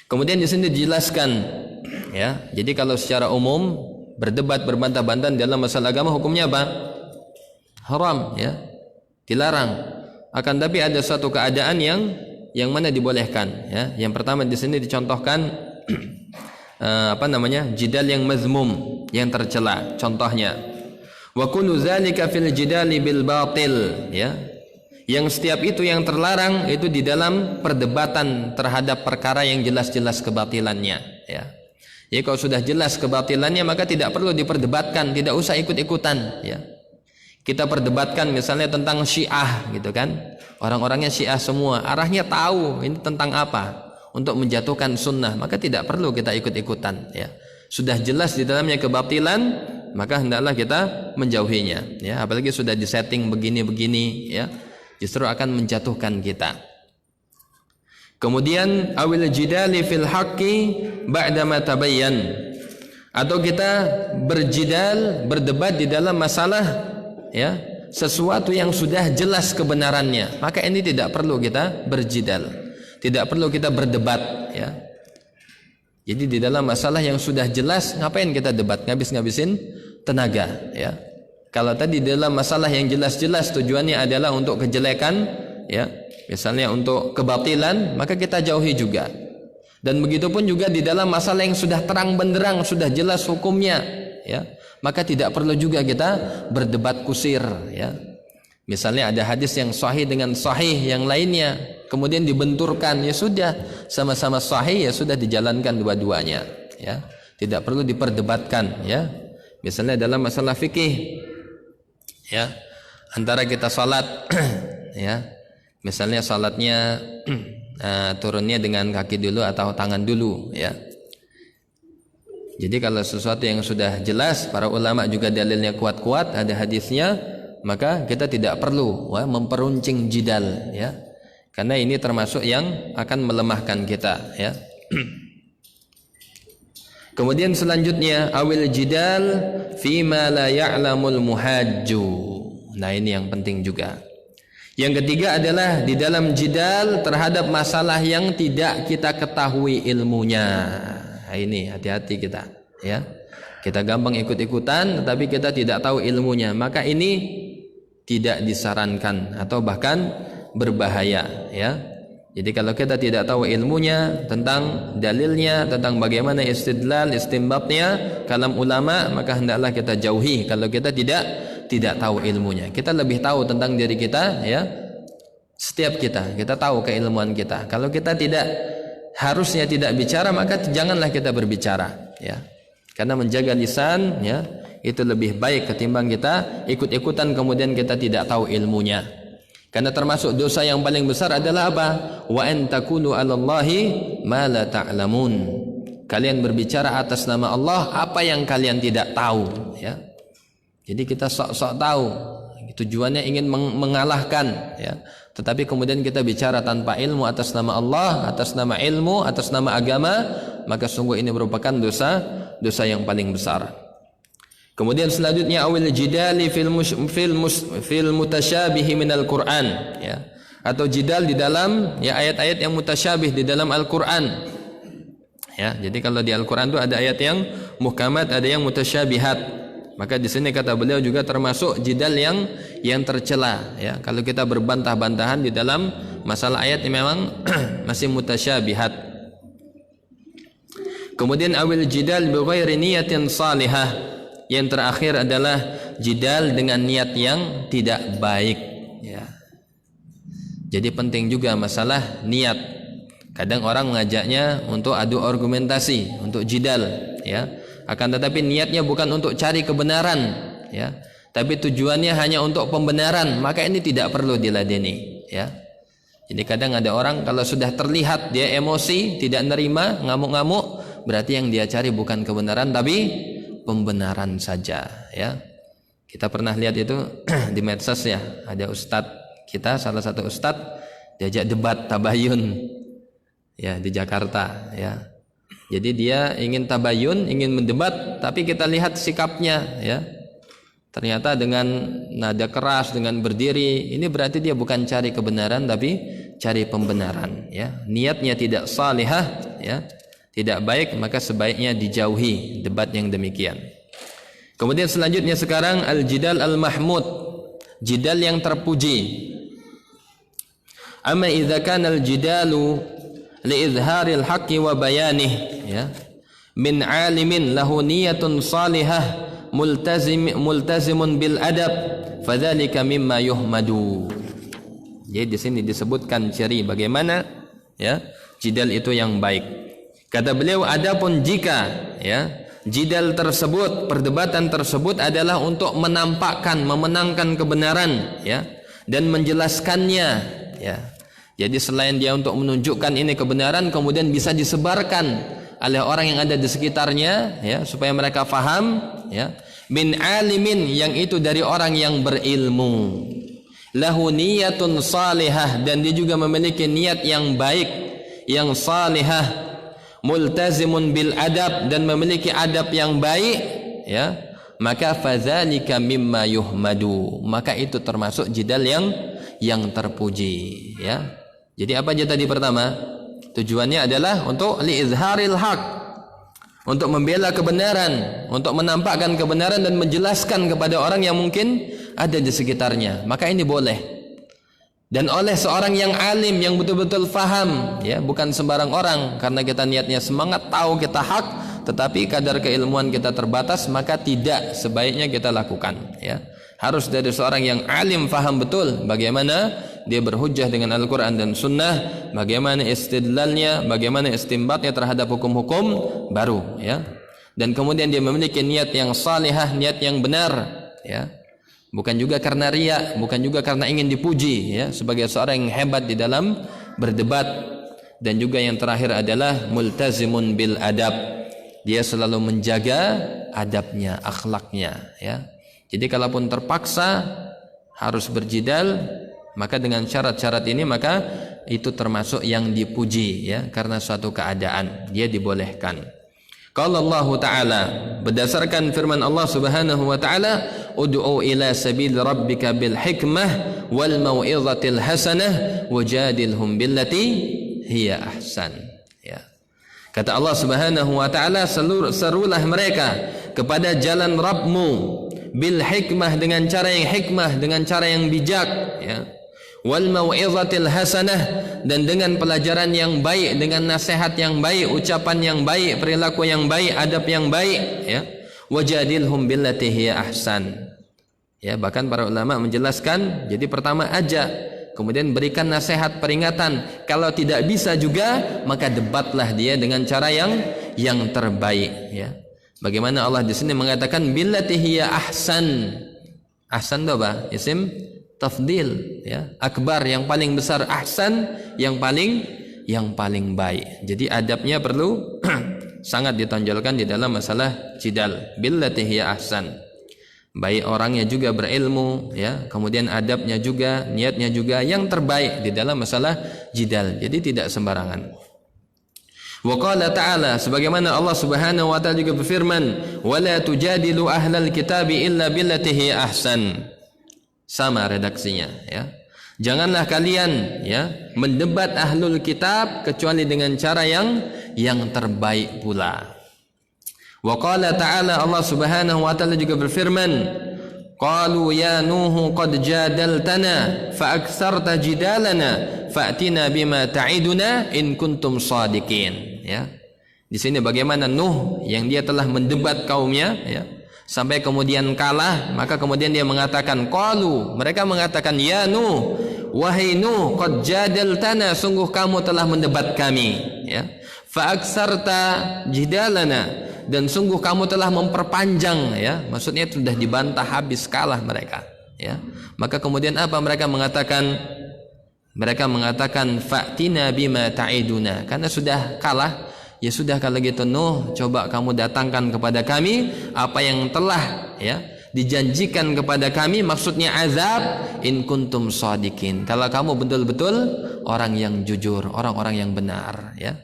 Kemudian di sini dijelaskan, ya. Jadi kalau secara umum berdebat, berbantah-bantahan dalam masalah agama hukumnya apa? Haram, ya. Dilarang. Akan tapi ada suatu keadaan yang mana dibolehkan, ya. Yang pertama di sini dicontohkan jidal yang mazmum, yang tercela. Contohnya, wa kullu zalika fil jidali bil batil, ya. Yang setiap itu yang terlarang itu di dalam perdebatan terhadap perkara yang jelas-jelas kebatilannya, ya. Jadi kalau sudah jelas kebatilannya maka tidak perlu diperdebatkan, tidak usah ikut-ikutan, ya. Kita perdebatkan misalnya tentang Syiah gitu kan. Orang-orangnya Syiah semua, arahnya tahu ini tentang apa, untuk menjatuhkan sunnah, maka tidak perlu kita ikut-ikutan, ya. Sudah jelas di dalamnya kebatilan, maka hendaklah kita menjauhinya, ya. Apalagi sudah disetting begini-begini, ya, justru akan menjatuhkan kita. Kemudian awil jidali fil haqqi ba'da ma tabayyan, atau kita berjidal, berdebat di dalam masalah, ya, sesuatu yang sudah jelas kebenarannya, maka ini tidak perlu kita berjidal, tidak perlu kita berdebat, ya. Jadi di dalam masalah yang sudah jelas ngapain kita debat, ngabis-ngabisin tenaga, ya. Kalau tadi dalam masalah yang jelas-jelas tujuannya adalah untuk kejelekan, ya, misalnya untuk kebatilan, maka kita jauhi juga. Dan begitupun juga di dalam masalah yang sudah terang benderang, sudah jelas hukumnya, ya, maka tidak perlu juga kita berdebat kusir, ya. Misalnya ada hadis yang sahih dengan sahih yang lainnya, kemudian dibenturkan, ya sudah, sama-sama sahih, ya sudah dijalankan dua-duanya, ya. Tidak perlu diperdebatkan, ya. Misalnya dalam masalah fikih, ya, antara kita salat ya, misalnya salatnya turunnya dengan kaki dulu atau tangan dulu, ya. Jadi kalau sesuatu yang sudah jelas, para ulama juga dalilnya kuat-kuat, ada hadisnya, maka kita tidak perlu memperuncing jidal, ya. Karena ini termasuk yang akan melemahkan kita, ya. Kemudian selanjutnya awil jidal fima la ya'lamul muhajju. Nah, ini yang penting juga. Yang ketiga adalah di dalam jidal terhadap masalah yang tidak kita ketahui ilmunya. Nah, ini hati-hati kita, ya. Kita gampang ikut-ikutan tetapi kita tidak tahu ilmunya, maka ini tidak disarankan atau bahkan berbahaya, ya. Jadi kalau kita tidak tahu ilmunya tentang dalilnya, tentang bagaimana istidlal, istinbatnya kalam ulama, maka hendaklah kita jauhi. Kalau kita tidak tahu ilmunya, kita lebih tahu tentang diri kita, ya. Setiap kita tahu keilmuan kita. Kalau kita harusnya tidak bicara, maka janganlah kita berbicara, ya. Karena menjaga lisan, ya, itu lebih baik ketimbang kita ikut-ikutan kemudian kita tidak tahu ilmunya. Karena termasuk dosa yang paling besar adalah apa? Wa an takunu 'alallahi ma la ta'lamun. Kalian berbicara atas nama Allah apa yang kalian tidak tahu, ya. Jadi kita sok-sok tahu, tujuannya ingin mengalahkan, ya. Tetapi kemudian kita bicara tanpa ilmu atas nama Allah, atas nama ilmu, atas nama agama, maka sungguh ini merupakan dosa yang paling besar. Kemudian selanjutnya awil jidali fil mutasyabihi minal Qur'an, ya, atau jidal di dalam, ya, ayat-ayat yang mutasyabih di dalam Al-Qur'an, ya. Jadi kalau di Al-Qur'an itu ada ayat yang muhkamat, ada yang mutasyabihat, maka di sini kata beliau juga termasuk jidal yang tercela, ya. Kalau kita berbantah-bantahan di dalam masalah ayat yang memang masih mutasyabihat. Kemudian awil jidal bi ghairi niyatin salihah. Yang terakhir adalah jidal dengan niat yang tidak baik, ya. Jadi penting juga masalah niat. Kadang orang mengajaknya untuk adu argumentasi, untuk jidal, ya. Akan tetapi niatnya bukan untuk cari kebenaran, ya. Tapi tujuannya hanya untuk pembenaran, maka ini tidak perlu diladeni, ya. Jadi kadang ada orang kalau sudah terlihat dia emosi, tidak nerima, ngamuk-ngamuk, berarti yang dia cari bukan kebenaran tapi pembenaran saja, ya. Kita pernah lihat itu di medsos, ya. Ada ustadz kita, salah satu ustadz diajak debat tabayun, ya, di Jakarta, ya. Jadi dia ingin tabayun, ingin mendebat, tapi kita lihat sikapnya, ya. Ternyata dengan nada keras, dengan berdiri, ini berarti dia bukan cari kebenaran tapi cari pembenaran, ya. Niatnya tidak salihah, ya, tidak baik, maka sebaiknya dijauhi debat yang demikian. Kemudian selanjutnya sekarang al-jidal al-mahmud, jidal yang terpuji. Amma idza kana al-jidalu liizharil haqqi wa bayanih, ya, min alimin lahu niyatun salihah multazimun bil adab fadzalika mimma yuhmadu. Jadi di sini disebutkan ciri bagaimana, ya, jidal itu yang baik. Kata beliau, adapun jika, ya, jidal tersebut, perdebatan tersebut adalah untuk menampakkan, memenangkan kebenaran, ya, dan menjelaskannya, ya. Jadi selain dia untuk menunjukkan ini kebenaran, kemudian bisa disebarkan oleh orang yang ada di sekitarnya, ya, supaya mereka faham, ya. Min alimin, yang itu dari orang yang berilmu. Lahu niyatun salihah, dan dia juga memiliki niat yang baik, yang salihah. Multazimun bil adab, dan memiliki adab yang baik, ya. Maka fadzalika mimma yuhmadu, maka itu termasuk jidal yang terpuji, ya. Jadi apa aja tadi pertama? Tujuannya adalah untuk liizharil haq, untuk membela kebenaran, untuk menampakkan kebenaran dan menjelaskan kepada orang yang mungkin ada di sekitarnya. Maka ini boleh. Dan oleh seorang yang alim, yang betul-betul faham, ya, bukan sembarang orang. Karena kita niatnya semangat, tahu kita hak, tetapi kadar keilmuan kita terbatas, maka tidak sebaiknya kita lakukan, ya. Harus dari seorang yang alim, faham betul bagaimana dia berhujjah dengan Al-Quran dan Sunnah, bagaimana istidlalnya, bagaimana istimbatnya terhadap hukum-hukum baru, ya. Dan kemudian dia memiliki niat yang salihah, niat yang benar, ya. Bukan juga karena riya, bukan juga karena ingin dipuji, ya, sebagai seorang yang hebat di dalam berdebat. Dan juga yang terakhir adalah multazimun bil adab, dia selalu menjaga adabnya, akhlaknya, ya. Jadi kalaupun terpaksa harus berjidal, maka dengan syarat-syarat ini, maka itu termasuk yang dipuji, ya, karena suatu keadaan dia dibolehkan. Qala Allah Ta'ala, berdasarkan firman Allah Subhanahu wa Ta'ala, ud'u ila sabil rabbika bil hikmah wal mau'izatil hasanah wajadilhum billati hiya ahsan, ya. Kata Allah Subhanahu wa Ta'ala, serulah mereka kepada jalan Rabbmu bil hikmah, dengan cara yang hikmah, dengan cara yang bijak, ya. Wal mau'izatil hasanah, dan dengan pelajaran yang baik, dengan nasihat yang baik, ucapan yang baik, perilaku yang baik, adab yang baik, ya. Wajadilhum billati hiya ahsan, ya. Bahkan para ulama menjelaskan, jadi pertama ajak, kemudian berikan nasihat, peringatan. Kalau tidak bisa juga, maka debatlah dia dengan cara yang terbaik, ya. Bagaimana Allah di sini mengatakan billati hiya ahsan. Ahsan itu apa? Isim tafdil, ya. Akbar, yang paling besar, ahsan yang paling baik. Jadi adabnya perlu sangat ditonjolkan di dalam masalah jidal. Billati hiya ahsan. Baik orangnya juga berilmu, ya. Kemudian adabnya juga, niatnya juga yang terbaik di dalam masalah jidal. Jadi tidak sembarangan. Wa qala ta'ala, sebagaimana Allah Subhanahu wa Ta'ala juga berfirman, wala tujadilu ahlal kitabi illa billati hiya ahsan. Sama redaksinya, ya. Janganlah kalian, ya, mendebat ahlul kitab kecuali dengan cara yang terbaik pula. Wa qala ta'ala, Allah Subhanahu wa Ta'ala juga berfirman, qalu ya nuhu qad jadaltana fa aktsarta jidalana fa'tina bima ta'iduna in kuntum shadiqin, ya. Di sini bagaimana Nuh yang dia telah mendebat kaumnya, ya, sampai kemudian kalah, maka kemudian dia mengatakan, qalu, mereka mengatakan, ya Nuh, wahai Nuh, qad jadaltana, sungguh kamu telah mendebat kami, ya. Fa aktsarta jidalana, dan sungguh kamu telah memperpanjang, ya. Maksudnya sudah dibantah habis, kalah mereka, ya. Maka kemudian apa mereka mengatakan? Mereka mengatakan fa'tina bima ta'iduna, karena sudah kalah, ya sudah, kalau gitu Nuh, coba kamu datangkan kepada kami apa yang telah, ya, dijanjikan kepada kami, maksudnya azab, in kuntum shadiqin, kalau kamu betul-betul orang yang jujur, orang-orang yang benar, ya.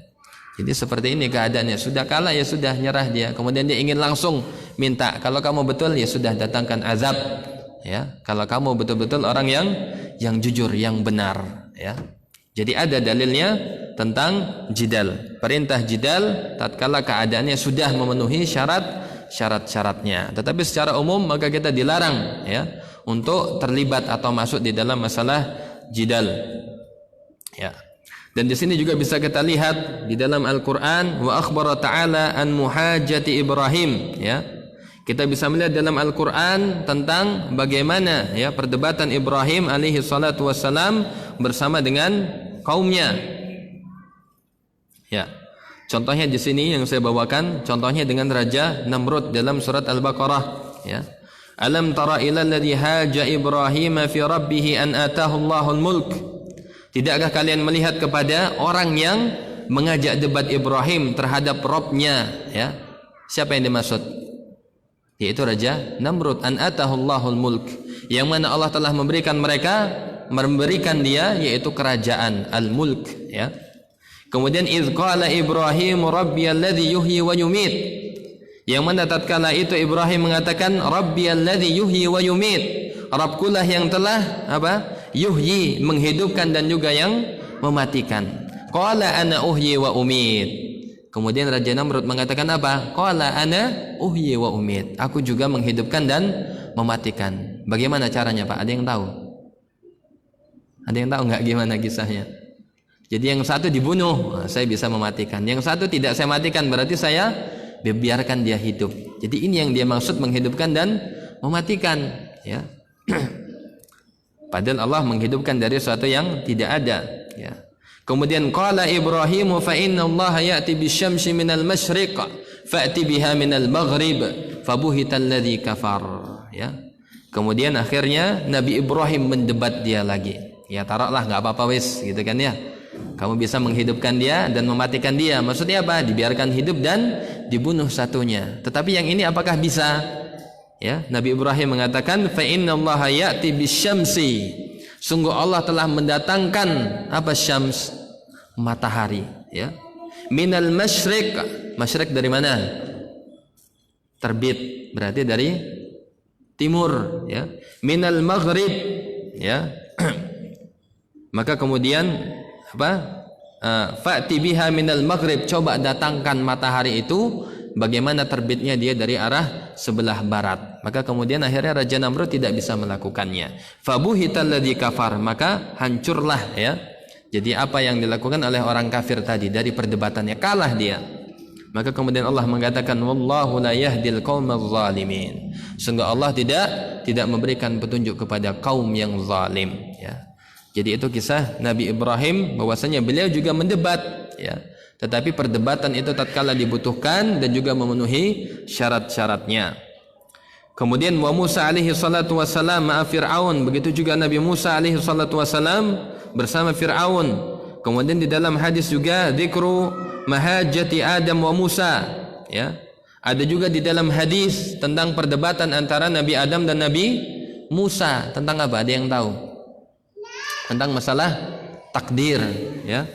Jadi seperti ini keadaannya, sudah kalah, ya sudah, nyerah dia. Kemudian dia ingin langsung minta, kalau kamu betul, ya sudah, datangkan azab, ya. Kalau kamu betul-betul orang yang jujur, yang benar, ya. Jadi ada dalilnya tentang jidal. Perintah jidal tatkala keadaannya sudah memenuhi syarat-syaratnya. Tetapi secara umum maka kita dilarang, ya, untuk terlibat atau masuk di dalam masalah jidal. Ya. Dan di sini juga bisa kita lihat di dalam Al-Qur'an wa akhbara ta'ala an muhajati Ibrahim, ya. Kita bisa melihat dalam Al-Qur'an tentang bagaimana ya perdebatan Ibrahim alaihi salatu wassalam bersama dengan kaumnya. Ya. Contohnya di sini yang saya bawakan, contohnya dengan Raja Namrud dalam surat Al-Baqarah, ya. Alam tara ila alladhi haja Ibrahim fi rabbih an atahu Allahul mulk. Tidakkah kalian melihat kepada orang yang mengajak debat Ibrahim terhadap Rabb-nya, ya? Siapa yang dimaksud? Yaitu Raja Namrud. An atahullahul mulk, yang mana Allah telah memberikan dia yaitu kerajaan al-mulk, ya. Kemudian iz qala Ibrahim rabbiyalladzi yuhyi wa yumit, yang mana tatkala itu Ibrahim mengatakan rabbiyalladzi yuhyi wa yumit, Rabbkulah yang telah apa? Yuhyi, menghidupkan dan juga yang mematikan. Qala ana uhyi wa umit. Kemudian Raja Namrud mengatakan apa? Qala ana uhyi wa umit. Aku juga menghidupkan dan mematikan. Bagaimana caranya, Pak? Ada yang tahu? Ada yang tahu nggak gimana kisahnya? Jadi yang satu dibunuh, saya bisa mematikan. Yang satu tidak saya matikan, berarti saya biarkan dia hidup. Jadi ini yang dia maksud menghidupkan dan mematikan, ya. Padahal Allah menghidupkan dari sesuatu yang tidak ada, ya. Kemudian qala Ibrahim fa inna Allah ya'ti bisyamsi minal masyriq fa'ti biha minal maghrib fabuhital ladzi kafar, ya. Kemudian akhirnya Nabi Ibrahim mendebat dia lagi. Ya taruhlah enggak apa-apa wis, gitu kan ya. Kamu bisa menghidupkan dia dan mematikan dia. Maksudnya apa? Dibiarkan hidup dan dibunuh satunya. Tetapi yang ini apakah bisa? Ya, Nabi Ibrahim mengatakan fa innallaha ya'ti bisyamsi. Sungguh Allah telah mendatangkan apa syams? Matahari, ya. Minal masyriq. Masyriq dari mana? Terbit, berarti dari timur, ya. Minal maghrib, ya. Maka kemudian apa? Fa'ti biha minal maghrib, coba datangkan matahari itu bagaimana terbitnya dia dari arah sebelah barat. Maka kemudian akhirnya Raja Namrud tidak bisa melakukannya. Fabuhital ladzi kafar, maka hancurlah, ya. Jadi apa yang dilakukan oleh orang kafir tadi dari perdebatannya, kalah dia. Maka kemudian Allah mengatakan wallahu la yahdil qaumaz zalimin. Sungguh Allah tidak memberikan petunjuk kepada kaum yang zalim, ya. Jadi itu kisah Nabi Ibrahim, bahwasanya beliau juga mendebat, ya. Tetapi perdebatan itu tatkala dibutuhkan dan juga memenuhi syarat-syaratnya. Kemudian wa Musa alaihi salatu wassalam ma'a Fir'aun, begitu juga Nabi Musa alaihi salatu wassalam bersama Fir'aun. Kemudian di dalam hadis juga dzikru mahajati Adam wa Musa, ya. Ada juga di dalam hadis tentang perdebatan antara Nabi Adam dan Nabi Musa tentang apa? Ada yang tahu? Tentang masalah takdir, ya.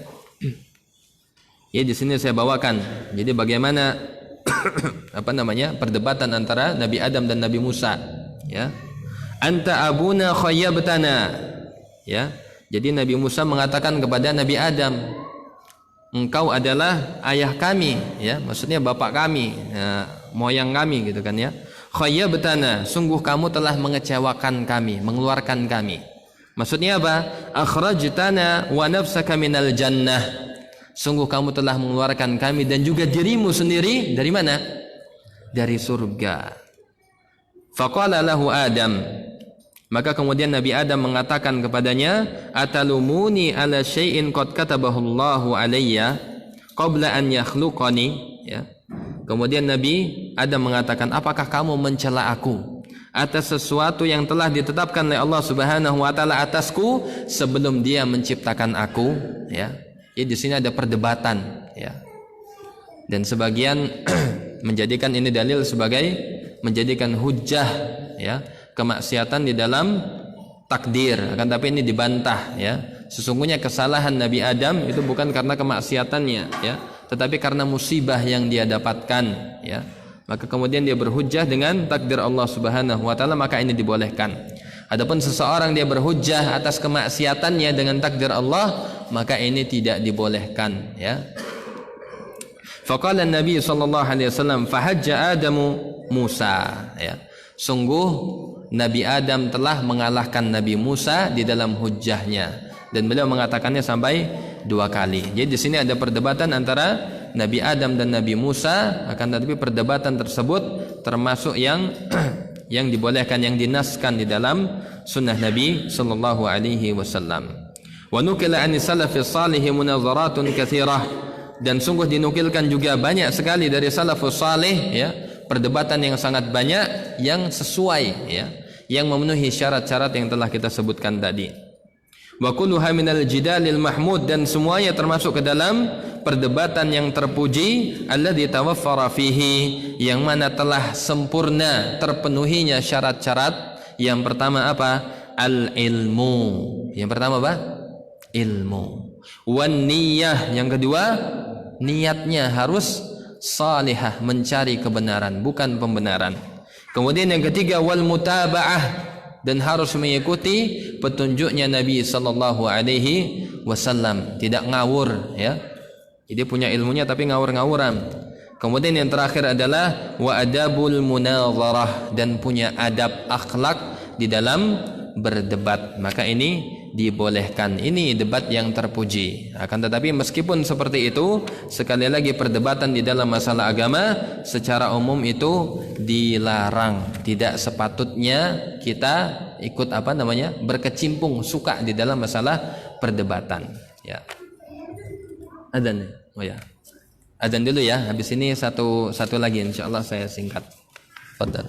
Ya, di sini saya bawakan. Jadi bagaimana perdebatan antara Nabi Adam dan Nabi Musa, ya. Anta abuna khayyabtana, ya. Jadi Nabi Musa mengatakan kepada Nabi Adam, engkau adalah ayah kami, ya. Maksudnya bapak kami, ya, moyang kami, gitu kan, ya. Khayyabtana, sungguh kamu telah mengecewakan kami, mengeluarkan kami. Maksudnya apa? Akhrajtana wa nafsaka minal jannah. Sungguh kamu telah mengeluarkan kami dan juga dirimu sendiri dari mana? Dari surga. Faqala lahu Adam. Maka kemudian Nabi Adam mengatakan kepadanya, atalumuni ala syai'in qad katabahu Allahu alayya qabla an yakhluqani, ya. Kemudian Nabi Adam mengatakan, apakah kamu mencela aku atas sesuatu yang telah ditetapkan oleh Allah Subhanahu wa taala atasku sebelum Dia menciptakan aku, ya. Jadi di sini ada perdebatan, ya. Dan sebagian menjadikan ini dalil sebagai menjadikan hujjah, ya, kemaksiatan di dalam takdir. Akan tapi ini dibantah, ya. Sesungguhnya kesalahan Nabi Adam itu bukan karena kemaksiatannya, ya, tetapi karena musibah yang dia dapatkan, ya. Maka kemudian dia berhujjah dengan takdir Allah Subhanahu wa taala, maka ini dibolehkan. Adapun seseorang dia berhujjah atas kemaksiatannya dengan takdir Allah, maka ini tidak dibolehkan, ya. Faqala Nabi sallallahu alaihi wasallam fahajja Adamu Musa, ya. Sungguh Nabi Adam telah mengalahkan Nabi Musa di dalam hujjahnya. dan beliau mengatakannya sampai 2 kali. Jadi di sini ada perdebatan antara Nabi Adam dan Nabi Musa, akan tetapi perdebatan tersebut termasuk yang yang dibolehkan, yang dinaskan di dalam sunnah Nabi sallallahu alaihi wasallam. Wa nukila an salafis salih munazaratun katsirah, dan sungguh dinukilkan juga banyak sekali dari salafus salih ya, perdebatan yang sangat banyak yang sesuai ya, yang memenuhi syarat-syarat yang telah kita sebutkan tadi. Wa kulluha minal jidalil mahmud, dan semuanya termasuk ke dalam perdebatan yang terpuji, alladzi tawaffara fihi, yang mana telah sempurna terpenuhinya syarat-syarat. Yang pertama apa? Al-ilmu. Yang pertama apa? Ilmu. Wan niyyah, yang kedua niatnya harus salihah, mencari kebenaran bukan pembenaran. Kemudian yang ketiga wal mutaba'ah, dan harus mengikuti petunjuknya Nabi sallallahu alaihi wasallam, tidak ngawur ya. Jadi punya ilmunya tapi ngawur-ngawuran. Kemudian yang terakhir adalah wa adabul munazarah, dan punya adab akhlak di dalam berdebat. Maka ini dibolehkan, ini debat yang terpuji. Akan tetapi meskipun seperti itu, sekali lagi perdebatan di dalam masalah agama secara umum itu dilarang. Tidak sepatutnya kita ikut berkecimpung, suka di dalam masalah perdebatan ya. Adzan. Oh ya, adzan dulu ya. Habis ini satu lagi insyaallah saya singkat. Fadhal.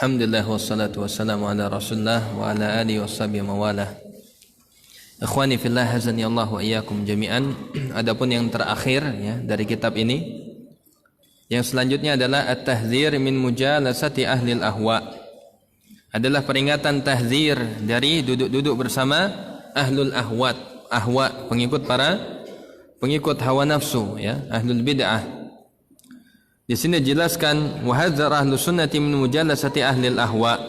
Alhamdulillah wassalatu wassalamu ala Rasulillah wa ala alihi washabihi mawalah. Ikhwani fillah, hazani Allah wa iyyakum jami'an. Adapun yang terakhir ya dari kitab ini, yang selanjutnya adalah at-tahdzir min mujalasati ahli al-ahwa. Adalah peringatan tahzir dari duduk-duduk bersama ahlul ahwa, pengikut hawa nafsu ya, ahlul bid'ah. Di sini dijelaskan wa hadzar ahlus sunnati min mujalasati ahli al-ahwa.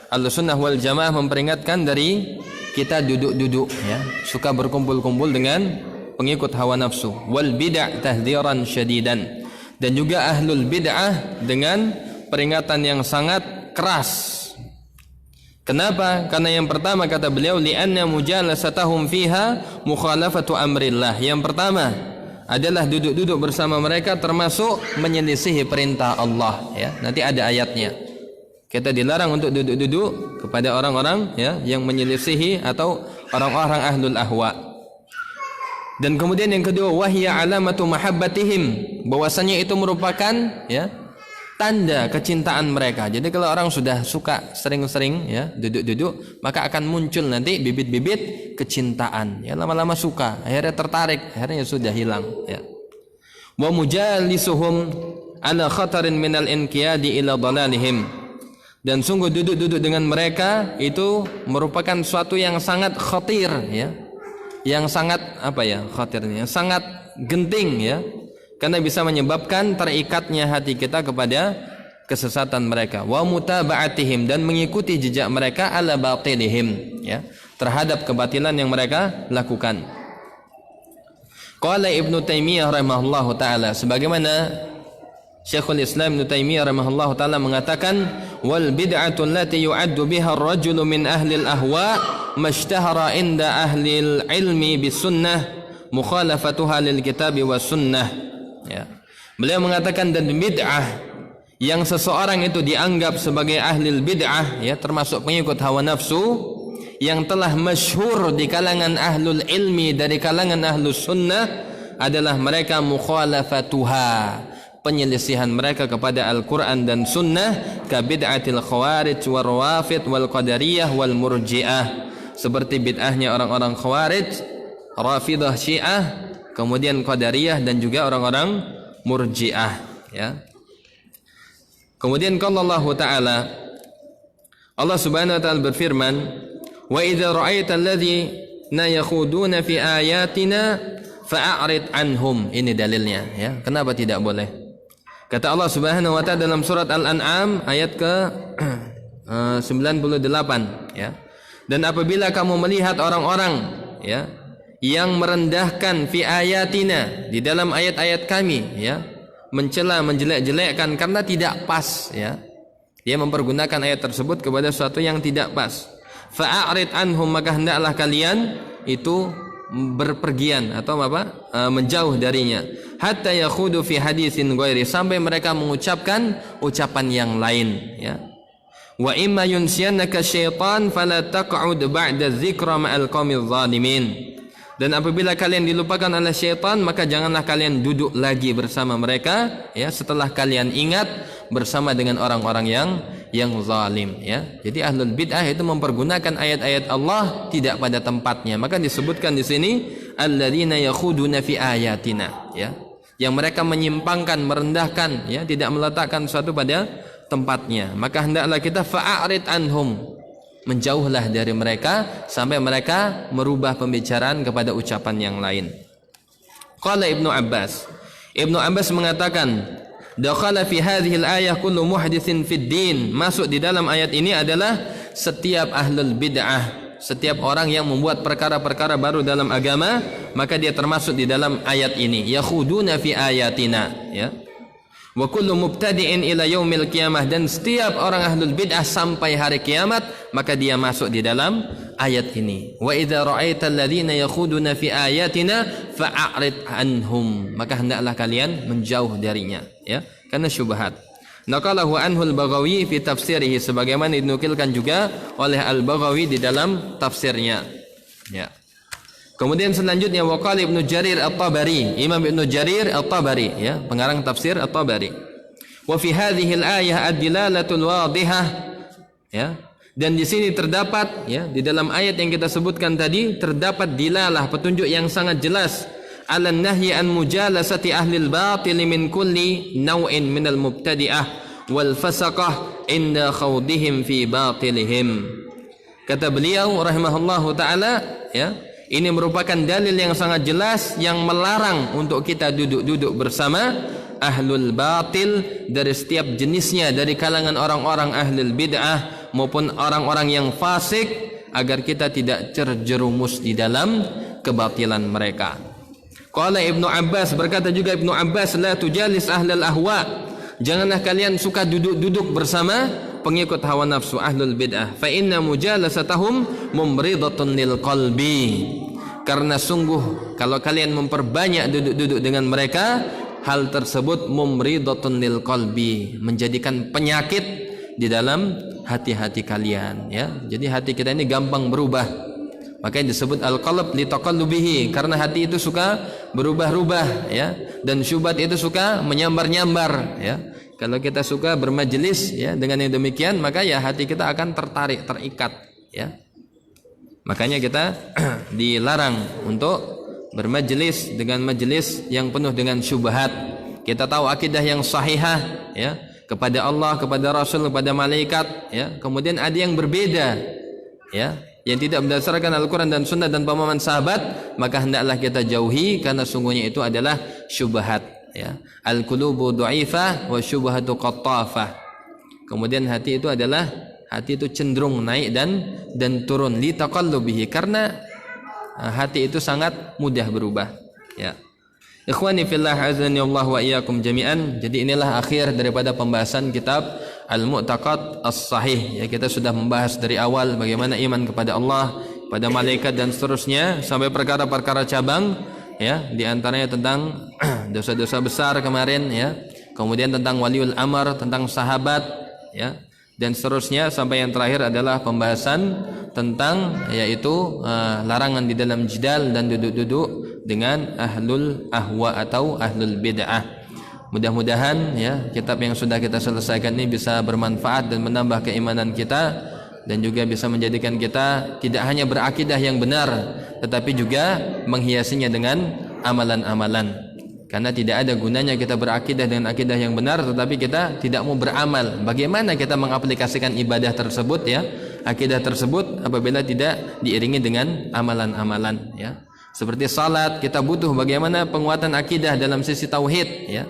Ahlus sunnah wal jamaah memperingatkan dari kita duduk-duduk ya, suka berkumpul-kumpul dengan pengikut hawa nafsu. Wal bid'ah tahdhiran syadidan, dan juga ahlul bid'ah dengan peringatan yang sangat keras. Kenapa? Karena yang pertama kata beliau, li'anna mujalasatahum fiha mukhalafatu amrillah. Yang pertama adalah duduk-duduk bersama mereka termasuk menyelisihi perintah Allah, ya. Nanti ada ayatnya. Kita dilarang untuk duduk-duduk kepada orang-orang, ya, yang menyelisihi atau orang-orang ahlul ahwa. Dan kemudian yang kedua, wahya alamatu mahabbatihim, bahwasanya itu merupakan, ya, tanda kecintaan mereka. Jadi kalau orang sudah suka sering-sering, ya, duduk-duduk, maka akan muncul nanti bibit-bibit kecintaan. Ya, lama-lama suka, akhirnya tertarik, akhirnya sudah hilang. Ya. Wa mujalisuhum ala khatarin minal inqiyadi ila dhalalihim. Dan sungguh duduk-duduk dengan mereka itu merupakan suatu yang sangat khatir, ya, yang sangat apa ya khatirnya, sangat genting, ya. Karena bisa menyebabkan terikatnya hati kita kepada kesesatan mereka. Wa mutaba'atihim, dan mengikuti jejak mereka ala batilihim, ya, terhadap kebatilan yang mereka lakukan. Qala Ibnu Taimiyah rahimahullahu taala, sebagaimana Syekhul Islam Ibnu Taimiyah rahimahullahu taala mengatakan, wal bid'atu allati yu'addu biha ar-rajulu min ahli al-ahwa mashtahara inda ahli al-ilmi bis sunnah mukhalafatuha lil kitabi was sunnah. Ya. Beliau mengatakan, dan bid'ah yang seseorang itu dianggap sebagai ahli bid'ah, ya, termasuk pengikut hawa nafsu, yang telah masyhur di kalangan ahlul ilmi dari kalangan ahlus sunnah, adalah mereka mukhalafatuha, penyelisihan mereka kepada Al-Quran dan sunnah, ka bid'atil khawarij wal rawafid wal qadariyah wal murji'ah, seperti bid'ahnya orang-orang khawarij, rafidah syiah, kemudian qadariyah, dan juga orang-orang murji'ah, ya. Kemudian kalau Allah Ta'ala, Allah Subhanahu wa taala berfirman, wa idza ra'aita alladhina yakhuduna fi ayatina fa'arid anhum. Ini dalilnya, ya. Kenapa tidak boleh? Kata Allah Subhanahu wa taala dalam surat Al-An'am ayat ke 98, ya. Dan apabila kamu melihat orang-orang, ya, yang merendahkan fi ayatina, di dalam ayat-ayat kami, ya, mencela, menjelek-jelekkan karena tidak pas, ya, dia mempergunakan ayat tersebut kepada sesuatu yang tidak pas, fa'arid anhum, maka hendaklah kalian itu berpergian atau apa, menjauh darinya, hatta yakhudu fi hadisin ghairi, sampai mereka mengucapkan ucapan yang lain, ya. Wa imma yunsiyannaka syaitan fala taq'ud ba'da dzikra ma'al qaumidz zalimin. Dan apabila kalian dilupakan oleh syaitan, maka janganlah kalian duduk lagi bersama mereka, ya, setelah kalian ingat bersama dengan orang-orang yang zalim, ya. Jadi ahlul bid'ah itu mempergunakan ayat-ayat Allah tidak pada tempatnya. Maka disebutkan di sini alladzina yakhuduna fi ayatina, ya, yang mereka menyimpangkan, merendahkan, ya, tidak meletakkan sesuatu pada tempatnya. Maka hendaklah kita fa'arid anhum, menjauhlah dari mereka sampai mereka merubah pembicaraan kepada ucapan yang lain. Qala Ibnu Abbas, Ibnu Abbas mengatakan, dakhala fi hadhihi al-ayah kullu muhditsin fid din, masuk di dalam ayat ini adalah setiap ahlul bid'ah, setiap orang yang membuat perkara-perkara baru dalam agama, maka dia termasuk di dalam ayat ini. Yakhuduna fi ayatina, ya. Wa kullu mubtadi'in ila yaumil qiyamah, dan setiap orang ahlul bid'ah sampai hari kiamat, maka dia masuk di dalam ayat ini. Wa idza ra'aital ladzina yakhuduna fi ayatina fa'arid anhum, maka hendaklah kalian menjauh darinya, ya, karena syubhat. Naqalahu anhu al-Baghawi fi tafsirihi, sebagaimana dinukilkan juga oleh Al-Baghawi di dalam tafsirnya, ya. Kemudian selanjutnya waqala Ibnu Jarir At-Tabari, Imam Ibnu Jarir At-Tabari, ya, pengarang tafsir At-Tabari. Wa fi hadhihi al-ayah ad-dilalatul wadihah, ya. Dan di sini terdapat, ya, di dalam ayat yang kita sebutkan tadi terdapat dilalah, petunjuk yang sangat jelas, ala nahyi an mujalasati ahli al-batil min kulli naw'in minal mubtadi'ah wal fasaqah inda khawdihim fi batilihim. Kata beliau rahimahullahu taala, ya, ini merupakan dalil yang sangat jelas yang melarang untuk kita duduk-duduk bersama ahlul batil dari setiap jenisnya, dari kalangan orang-orang ahlul bid'ah maupun orang-orang yang fasik, agar kita tidak terjerumus di dalam kebatilan mereka. Qala Ibnu Abbas, berkata juga Ibnu Abbas, la tujalis ahlal ahwa, janganlah kalian suka duduk-duduk bersama pengikut hawa nafsu, ahlul bid'ah. Fa inna mujalasatahum mumridatun lil qalbi, karena sungguh kalau kalian memperbanyak duduk-duduk dengan mereka, hal tersebut mumridatun lil qalbi, menjadikan penyakit di dalam hati-hati kalian, ya. Jadi hati kita ini gampang berubah. Makanya disebut al-qalb li taqallubihi, karena hati itu suka berubah-ubah, ya. Dan syubhat itu suka menyambar-nyambar, ya. Kalau kita suka bermajelis, ya, dengan yang demikian, maka ya hati kita akan tertarik, terikat, ya. Makanya kita dilarang untuk bermajelis dengan majelis yang penuh dengan syubhat. Kita tahu akidah yang sahihah, ya, kepada Allah, kepada Rasul, kepada malaikat, ya. Kemudian ada yang berbeda, ya, yang tidak berdasarkan Al-Quran dan Sunnah dan pemahaman sahabat, maka hendaklah kita jauhi, karena sungguhnya itu adalah syubhat, ya. Al-qulubu du'ifah wa syubhatu qattafah. Kemudian hati itu cenderung naik dan turun, li taqallubihi, karena hati itu sangat mudah berubah, ya. Ikhwani fillah, azani Allah wa iyyakum jami'an. Jadi inilah akhir daripada pembahasan kitab Al-Mu'taqad As-Sahih, ya. Kita sudah membahas dari awal bagaimana iman kepada Allah, pada malaikat dan seterusnya, sampai perkara-perkara cabang, ya. Di antaranya tentang dosa-dosa besar kemarin, ya. Kemudian tentang waliul amr, tentang sahabat, ya, dan seterusnya, sampai yang terakhir adalah pembahasan tentang yaitu larangan di dalam jidal dan duduk-duduk dengan ahlul ahwa atau ahlul bid'ah. Mudah-mudahan, ya, kitab yang sudah kita selesaikan ini bisa bermanfaat dan menambah keimanan kita, dan juga bisa menjadikan kita tidak hanya berakidah yang benar, tetapi juga menghiasinya dengan amalan-amalan. Karena tidak ada gunanya kita berakidah dengan akidah yang benar tetapi kita tidak mau beramal. Bagaimana kita mengaplikasikan ibadah tersebut, ya, akidah tersebut, apabila tidak diiringi dengan amalan-amalan, ya. Seperti salat, kita butuh bagaimana penguatan akidah dalam sisi tauhid, ya.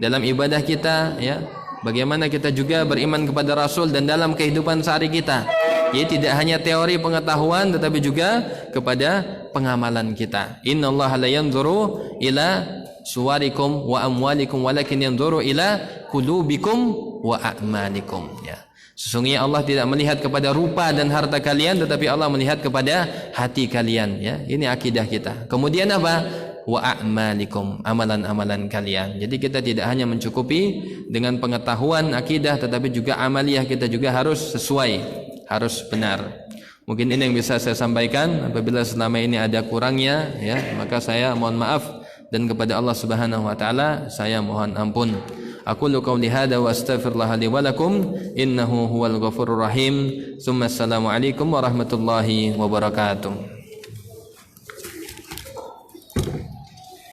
Dalam ibadah kita, ya, bagaimana kita juga beriman kepada Rasul dan dalam kehidupan sehari kita. Jadi tidak hanya teori pengetahuan tetapi juga kepada pengamalan kita. Innallaha la yanzuru ila suwarikum wa amwalikum walakin yanzuru ila qulubikum wa a'malikum, ya. Sesungguhnya Allah tidak melihat kepada rupa dan harta kalian, tetapi Allah melihat kepada hati kalian, ya. Ini akidah kita. Kemudian apa? Wa a'malikum, amalan-amalan kalian. Jadi kita tidak hanya mencukupi dengan pengetahuan akidah, tetapi juga amaliyah kita juga harus sesuai, harus benar. Mungkin ini yang bisa saya sampaikan. Apabila selama ini ada kurangnya, ya, maka saya mohon maaf, dan kepada Allah Subhanahu wa taala saya mohon ampun. Aqulu qawli hadza wa astaghfirullah li wa lakum innahu huwal ghafurur rahim. Assalamu alaikum warahmatullahi wabarakatuh.